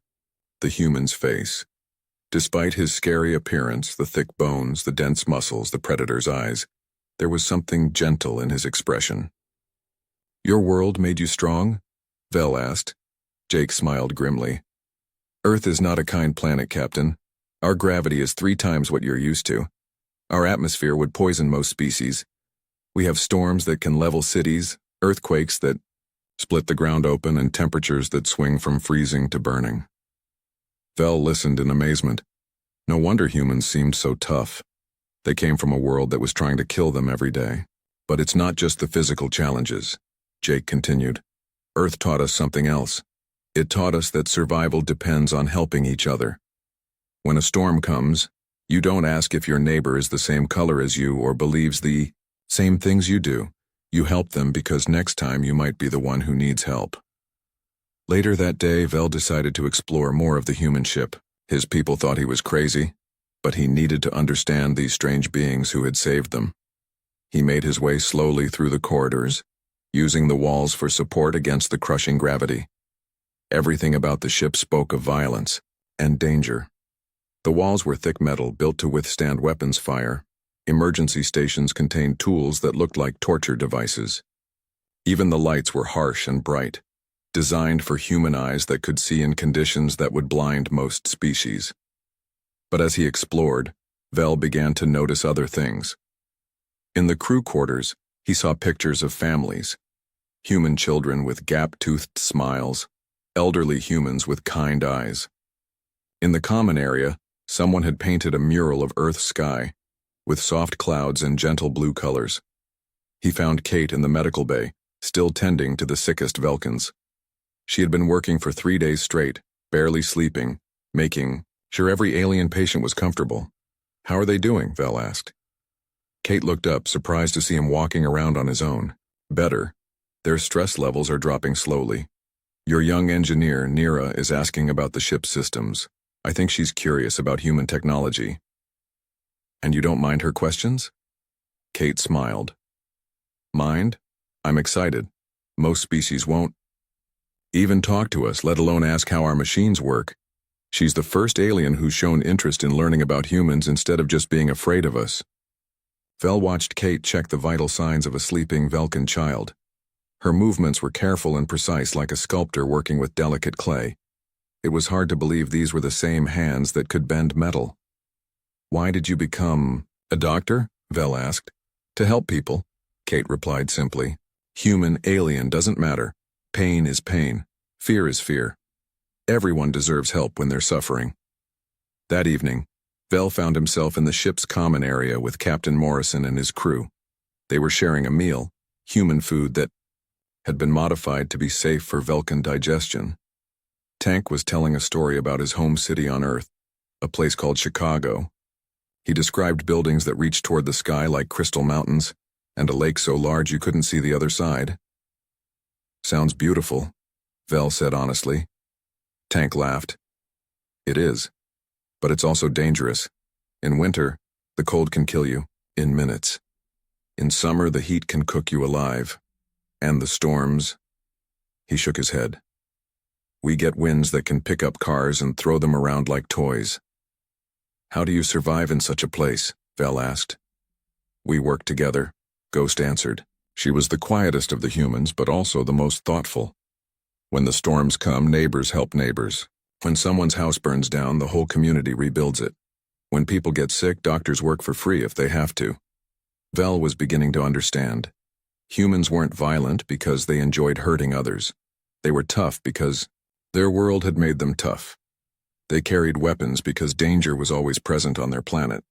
the human's face. Despite his scary appearance, the thick bones, the dense muscles, the predator's eyes, there was something gentle in his expression. Your world made you strong? Vel asked. Jake smiled grimly. Earth is not a kind planet, Captain. Our gravity is 3 times what you're used to. Our atmosphere would poison most species. We have storms that can level cities, earthquakes that split the ground open, and temperatures that swing from freezing to burning. Vel listened in amazement. No wonder humans seemed so tough. They came from a world that was trying to kill them every day. But it's not just the physical challenges, Jake continued. Earth taught us something else. It taught us that survival depends on helping each other. When a storm comes, you don't ask if your neighbor is the same color as you or believes the same things you do. You help them because next time you might be the one who needs help. Later that day, Vel decided to explore more of the human ship. His people thought he was crazy, but he needed to understand these strange beings who had saved them. He made his way slowly through the corridors, using the walls for support against the crushing gravity. Everything about the ship spoke of violence and danger. The walls were thick metal built to withstand weapons fire. Emergency stations contained tools that looked like torture devices. Even the lights were harsh and bright, designed for human eyes that could see in conditions that would blind most species. But as he explored, Vel began to notice other things. In the crew quarters, he saw pictures of families, human children with gap-toothed smiles, elderly humans with kind eyes. In the common area, someone had painted a mural of Earth's sky, with soft clouds and gentle blue colors. He found Kate in the medical bay, still tending to the sickest Velkins. She had been working for 3 days straight, barely sleeping, making sure every alien patient was comfortable. How are they doing? Vel asked. Kate looked up, surprised to see him walking around on his own. Better. Their stress levels are dropping slowly. Your young engineer, Nira, is asking about the ship's systems. I think she's curious about human technology. And you don't mind her questions? Kate smiled. Mind? I'm excited. Most species won't even talk to us, let alone ask how our machines work. She's the first alien who's shown interest in learning about humans instead of just being afraid of us. Vel watched Kate check the vital signs of a sleeping Velkin child. Her movements were careful and precise, like a sculptor working with delicate clay. It was hard to believe these were the same hands that could bend metal. Why did you become a doctor? Vel asked. To help people, Kate replied simply. Human, alien, doesn't matter. Pain is pain. Fear is fear. Everyone deserves help when they're suffering. That evening, Vel found himself in the ship's common area with Captain Morrison and his crew. They were sharing a meal, human food that had been modified to be safe for Velkin digestion. Tank was telling a story about his home city on Earth, a place called Chicago. He described buildings that reached toward the sky like crystal mountains, and a lake so large you couldn't see the other side. Sounds beautiful, Vel said honestly. Tank laughed. It is, but it's also dangerous. In winter, the cold can kill you, in minutes. In summer, the heat can cook you alive. And the storms. He shook his head. We get winds that can pick up cars and throw them around like toys. How do you survive in such a place? Vel asked. We work together, Ghost answered. She was the quietest of the humans, but also the most thoughtful. When the storms come, neighbors help neighbors. When someone's house burns down, the whole community rebuilds it. When people get sick, doctors work for free if they have to. Vel was beginning to understand. Humans weren't violent because they enjoyed hurting others. They were tough because their world had made them tough. They carried weapons because danger was always present on their planet.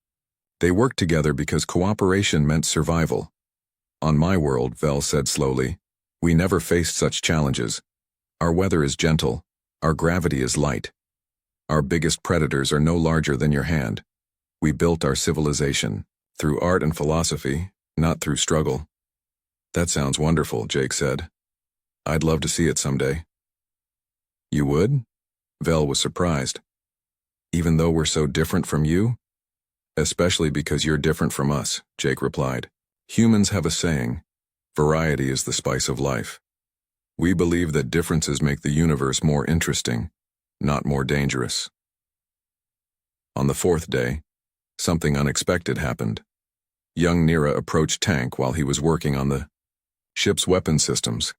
They worked together because cooperation meant survival. On my world, Vel said slowly, we never faced such challenges. Our weather is gentle. Our gravity is light. Our biggest predators are no larger than your hand. We built our civilization through art and philosophy, not through struggle. That sounds wonderful, Jake said. I'd love to see it someday. You would? Vel was surprised. Even though we're so different from you? Especially because you're different from us, Jake replied. Humans have a saying, variety is the spice of life. We believe that differences make the universe more interesting, not more dangerous. On the fourth day, something unexpected happened. Young Nira approached Tank while he was working on the ship's weapon systems.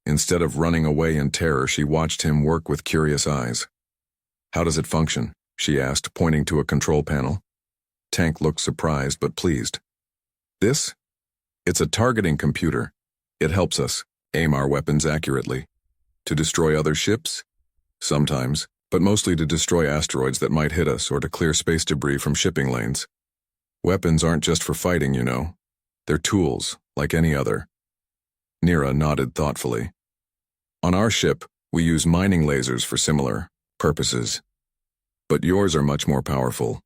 Instead of running away in terror, she watched him work with curious eyes. How does it function? She asked, pointing to a control panel. Tank looked surprised but pleased. This? It's a targeting computer. It helps us aim our weapons accurately. To destroy other ships? Sometimes, but mostly to destroy asteroids that might hit us or to clear space debris from shipping lanes. Weapons aren't just for fighting, you know. They're tools, like any other. Nira nodded thoughtfully. On our ship, we use mining lasers for similar purposes. But yours are much more powerful.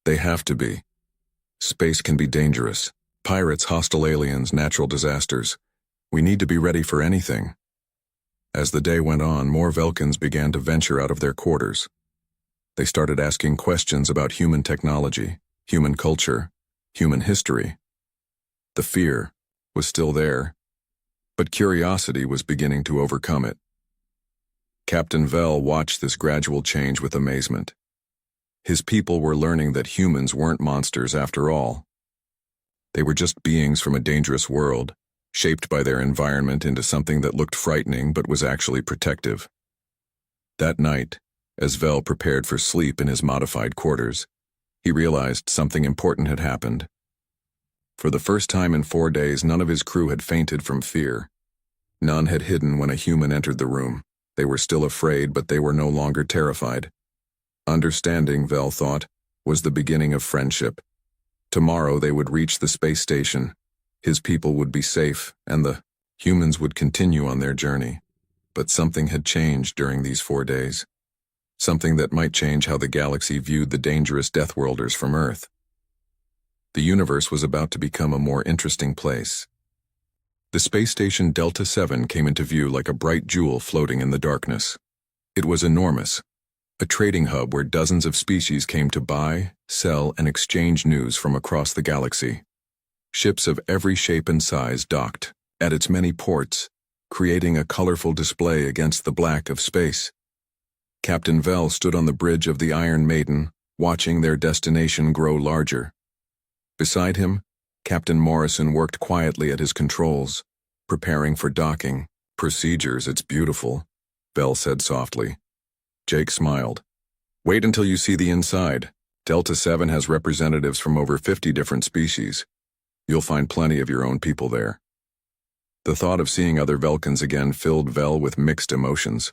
They have to be. Space can be dangerous. Pirates, hostile aliens, natural disasters. We need to be ready for anything. As the day went on, more Velkans began to venture out of their quarters. They started asking questions about human technology, human culture, human history. The fear was still there, but curiosity was beginning to overcome it. Captain Vel watched this gradual change with amazement. His people were learning that humans weren't monsters after all. They were just beings from a dangerous world, shaped by their environment into something that looked frightening but was actually protective. That night, as Vel prepared for sleep in his modified quarters, he realized something important had happened. For the first time in 4 days, none of his crew had fainted from fear. None had hidden when a human entered the room. They were still afraid, but they were no longer terrified. Understanding, Vel thought, was the beginning of friendship. Tomorrow they would reach the space station. His people would be safe, and the humans would continue on their journey. But something had changed during these 4 days. Something that might change how the galaxy viewed the dangerous Deathworlders from Earth. The universe was about to become a more interesting place. The space station Delta 7 came into view like a bright jewel floating in the darkness. It was enormous, a trading hub where dozens of species came to buy, sell, and exchange news from across the galaxy. Ships of every shape and size docked at its many ports, creating a colorful display against the black of space. Captain Vel stood on the bridge of the Iron Maiden, watching their destination grow larger. Beside him, Captain Morrison worked quietly at his controls, preparing for docking. Procedures, it's beautiful, Vel said softly. Jake smiled. Wait until you see the inside. Delta 7 has representatives from over 50 different species. You'll find plenty of your own people there. The thought of seeing other Velkans again filled Vel with mixed emotions.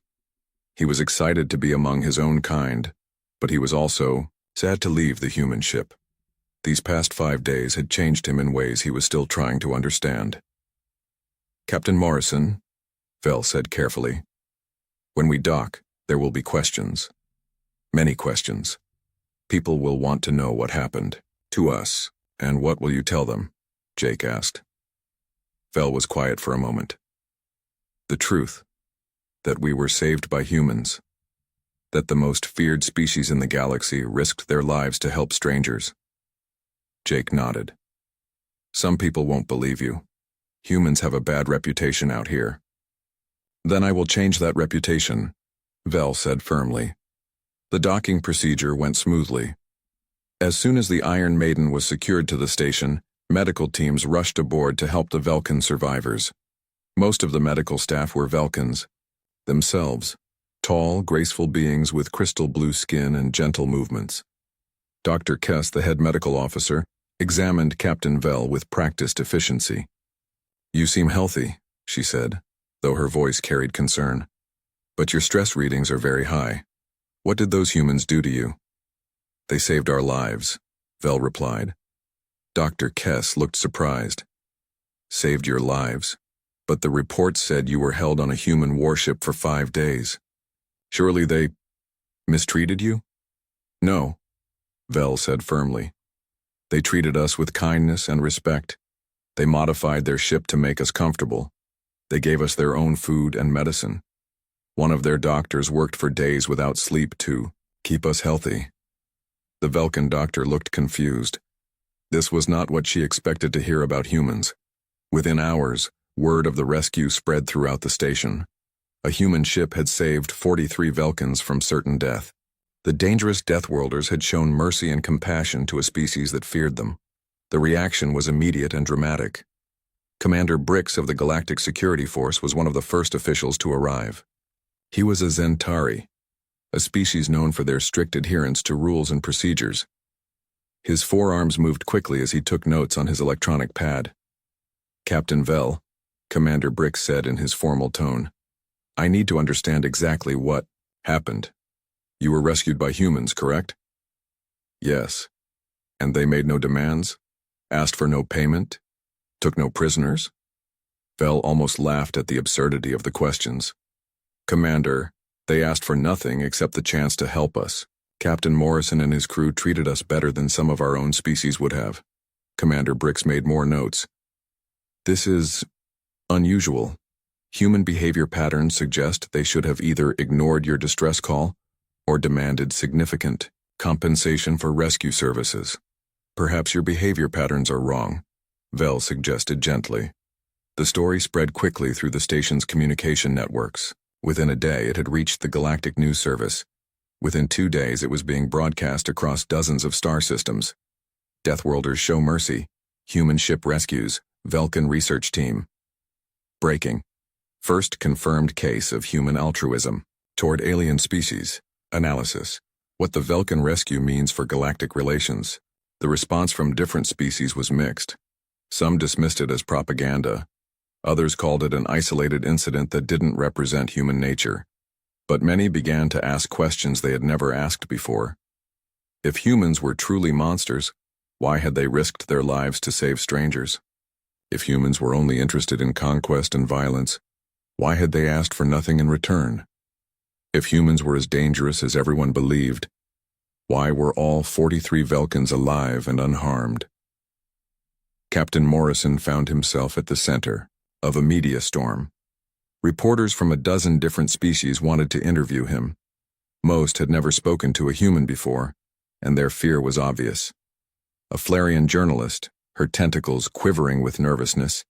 He was excited to be among his own kind, but he was also sad to leave the human ship. These past 5 days had changed him in ways he was still trying to understand. Captain Morrison, Vel said carefully, when we dock, there will be questions. Many questions. People will want to know what happened to us, and what will you tell them? Jake asked. Vel was quiet for a moment. The truth, that we were saved by humans, that the most feared species in the galaxy risked their lives to help strangers. Jake nodded. Some people won't believe you. Humans have a bad reputation out here. Then I will change that reputation, Vel said firmly. The docking procedure went smoothly. As soon as the Iron Maiden was secured to the station, medical teams rushed aboard to help the Velkin survivors. Most of the medical staff were Velkins themselves, tall, graceful beings with crystal blue skin and gentle movements. Dr. Kess, the head medical officer, examined Captain Vel with practiced efficiency. "You seem healthy," she said, though her voice carried concern. "But your stress readings are very high. What did those humans do to you?" "They saved our lives," Vel replied. Dr. Kess looked surprised. "Saved your lives? But the report said you were held on a human warship for 5 days. Surely they mistreated you?" "No," Vel said firmly. "They treated us with kindness and respect. They modified their ship to make us comfortable. They gave us their own food and medicine. One of their doctors worked for days without sleep to keep us healthy." The Velkin doctor looked confused. This was not what she expected to hear about humans. Within hours, word of the rescue spread throughout the station. A human ship had saved 43 Velkins from certain death. The dangerous Deathworlders had shown mercy and compassion to a species that feared them. The reaction was immediate and dramatic. Commander Brix of the Galactic Security Force was one of the first officials to arrive. He was a Zentari, a species known for their strict adherence to rules and procedures. His forearms moved quickly as he took notes on his electronic pad. "Captain Vel," Commander Brix said in his formal tone, "I need to understand exactly what happened. You were rescued by humans, correct?" "Yes." "And they made no demands? Asked for no payment? Took no prisoners?" Vel almost laughed at the absurdity of the questions. "Commander, they asked for nothing except the chance to help us. Captain Morrison and his crew treated us better than some of our own species would have." Commander Brix made more notes. "This is unusual. Human behavior patterns suggest they should have either ignored your distress call or demanded significant compensation for rescue services. Perhaps your behavior patterns are wrong," Vel suggested gently. The story spread quickly through the station's communication networks. Within a day, it had reached the Galactic News Service. Within 2 days, it was being broadcast across dozens of star systems. Deathworlders show mercy. Human ship rescues. Velkin research team. Breaking. First confirmed case of human altruism toward alien species. Analysis. What the Velkin rescue means for galactic relations. The response from different species was mixed. Some dismissed it as propaganda. Others called it an isolated incident that didn't represent human nature. But many began to ask questions they had never asked before. If humans were truly monsters, why had they risked their lives to save strangers? If humans were only interested in conquest and violence, why had they asked for nothing in return? If humans were as dangerous as everyone believed, why were all 43 Velkins alive and unharmed? Captain Morrison found himself at the center of a media storm. Reporters from a dozen different species wanted to interview him. Most had never spoken to a human before, and their fear was obvious. A Flarian journalist, her tentacles quivering with nervousness,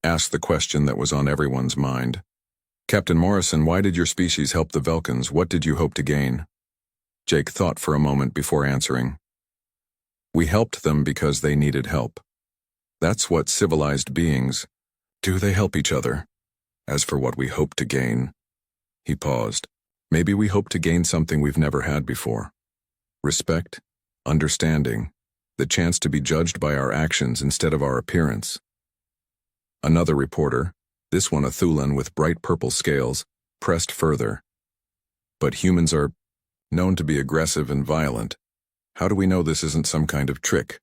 asked the question that was on everyone's mind. "Captain Morrison, why did your species help the Velkins? What did you hope to gain?" Jake thought for a moment before answering. "We helped them because they needed help. That's what civilized beings do. They help each other. As for what we hope to gain," he paused, "maybe we hope to gain something we've never had before. Respect, understanding, the chance to be judged by our actions instead of our appearance." Another reporter, this one a Thulan with bright purple scales, pressed further. "But humans are known to be aggressive and violent. How do we know this isn't some kind of trick?"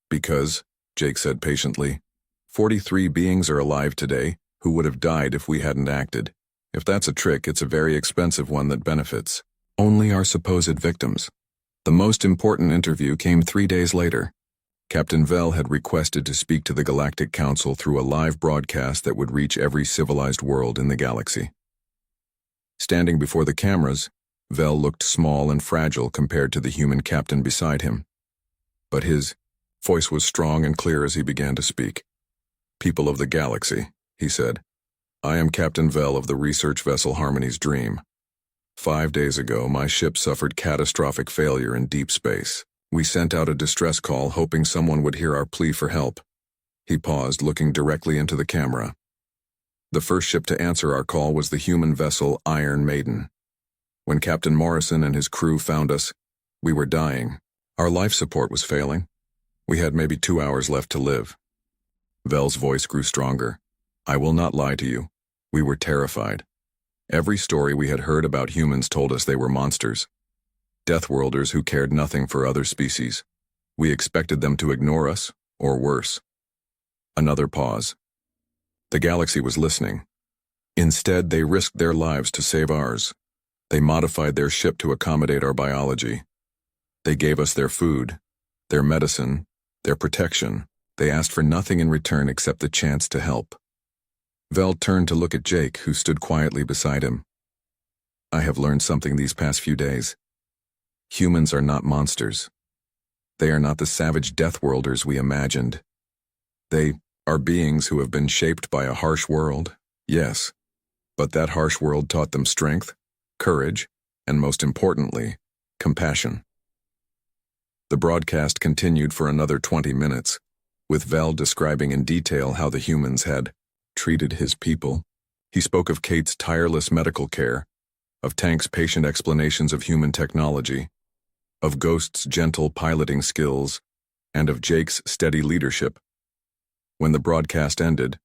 "Because," Jake said patiently, 43 beings are alive today who would have died if we hadn't acted. If that's a trick, it's a very expensive one that benefits only our supposed victims." The most important interview came 3 days later. Captain Vel had requested to speak to the Galactic Council through a live broadcast that would reach every civilized world in the galaxy. Standing before the cameras, Vel looked small and fragile compared to the human captain beside him. But his voice was strong and clear as he began to speak. "People of the galaxy," he said, "I am Captain Vel of the research vessel Harmony's Dream. 5 days ago, my ship suffered catastrophic failure in deep space. We sent out a distress call, hoping someone would hear our plea for help. He paused, looking directly into the camera. The first ship to answer our call was the human vessel Iron Maiden. When Captain Morrison and his crew found us, we were dying. Our life support was failing. We had maybe 2 hours left to live. Vel's voice grew stronger. I will not lie to you. We were terrified. Every story we had heard about humans told us they were monsters. Deathworlders who cared nothing for other species. We expected them to ignore us, or worse. Another pause. The galaxy was listening. Instead, they risked their lives to save ours. They modified their ship to accommodate our biology. They gave us their food, their medicine, their protection. They asked for nothing in return except the chance to help. Vel turned to look at Jake, who stood quietly beside him. I have learned something these past few days. Humans are not monsters. They are not the savage deathworlders we imagined. They are beings who have been shaped by a harsh world, yes, but that harsh world taught them strength, courage, and most importantly, compassion. The broadcast continued for another 20 minutes, with Vel describing in detail how the humans had treated his people. He spoke of Kate's tireless medical care, of Tank's patient explanations of human technology, of Ghost's gentle piloting skills, and of Jake's steady leadership. When the broadcast ended,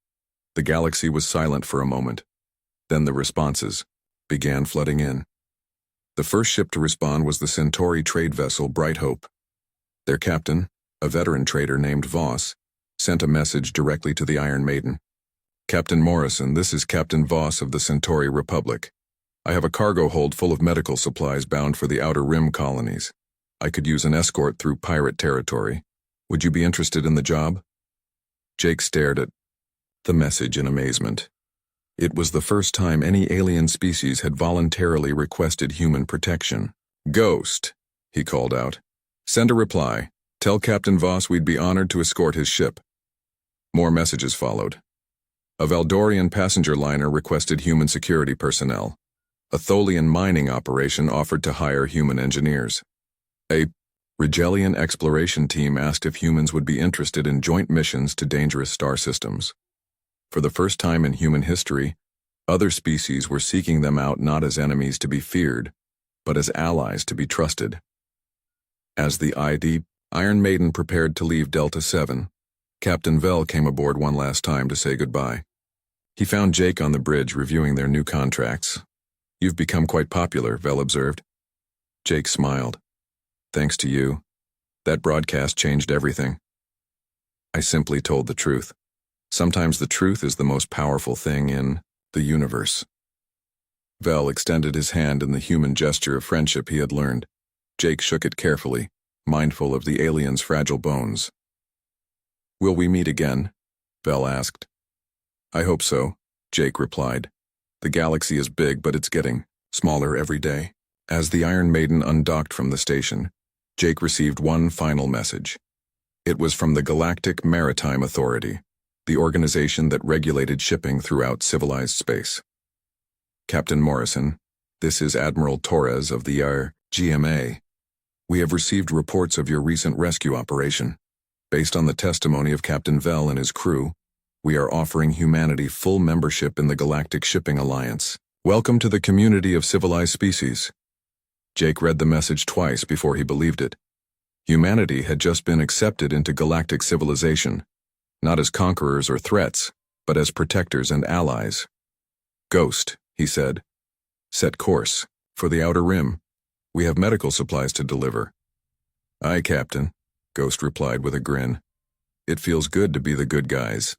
the galaxy was silent for a moment. Then the responses began flooding in. The first ship to respond was the Centauri trade vessel Bright Hope. Their captain, a veteran trader named Voss, sent a message directly to the Iron Maiden. Captain Morrison, this is Captain Voss of the Centauri Republic. I have a cargo hold full of medical supplies bound for the Outer Rim colonies. I could use an escort through pirate territory. Would you be interested in the job? Jake stared at the message in amazement. It was the first time any alien species had voluntarily requested human protection. Ghost, he called out. Send a reply. Tell Captain Voss we'd be honored to escort his ship. More messages followed. A Valdorian passenger liner requested human security personnel. A Tholian mining operation offered to hire human engineers. A Rigelian exploration team asked if humans would be interested in joint missions to dangerous star systems. For the first time in human history, other species were seeking them out not as enemies to be feared, but as allies to be trusted. As the Iron Maiden prepared to leave Delta 7, Captain Vel came aboard one last time to say goodbye. He found Jake on the bridge reviewing their new contracts. You've become quite popular, Vel observed. Jake smiled. Thanks to you. That broadcast changed everything. I simply told the truth. Sometimes the truth is the most powerful thing in the universe. Vel extended his hand in the human gesture of friendship he had learned. Jake shook it carefully, mindful of the alien's fragile bones. Will we meet again? Vel asked. I hope so, Jake replied. The galaxy is big, but it's getting smaller every day. As the Iron Maiden undocked from the station, Jake received one final message. It was from the Galactic Maritime Authority, the organization that regulated shipping throughout civilized space. Captain Morrison, this is Admiral Torres of the GMA. We have received reports of your recent rescue operation. Based on the testimony of Captain Vel and his crew, we are offering humanity full membership in the Galactic Shipping Alliance. Welcome to the community of civilized species. Jake read the message twice before he believed it. Humanity had just been accepted into galactic civilization, not as conquerors or threats, but as protectors and allies. Ghost, he said. Set course for the Outer Rim. We have medical supplies to deliver. Aye, Captain, Ghost replied with a grin. It feels good to be the good guys.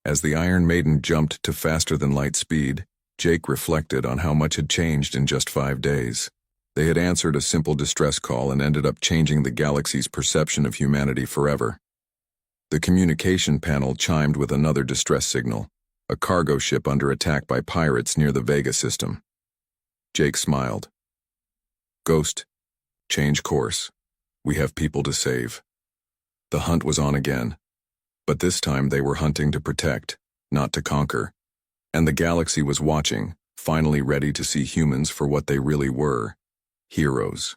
As the Iron Maiden jumped to faster-than-light speed, Jake reflected on how much had changed in just 5 days. They had answered a simple distress call and ended up changing the galaxy's perception of humanity forever. The communication panel chimed with another distress signal, a cargo ship under attack by pirates near the Vega system. Jake smiled. Ghost, change course. We have people to save. The hunt was on again, but this time they were hunting to protect, not to conquer. And the galaxy was watching, finally ready to see humans for what they really were, heroes.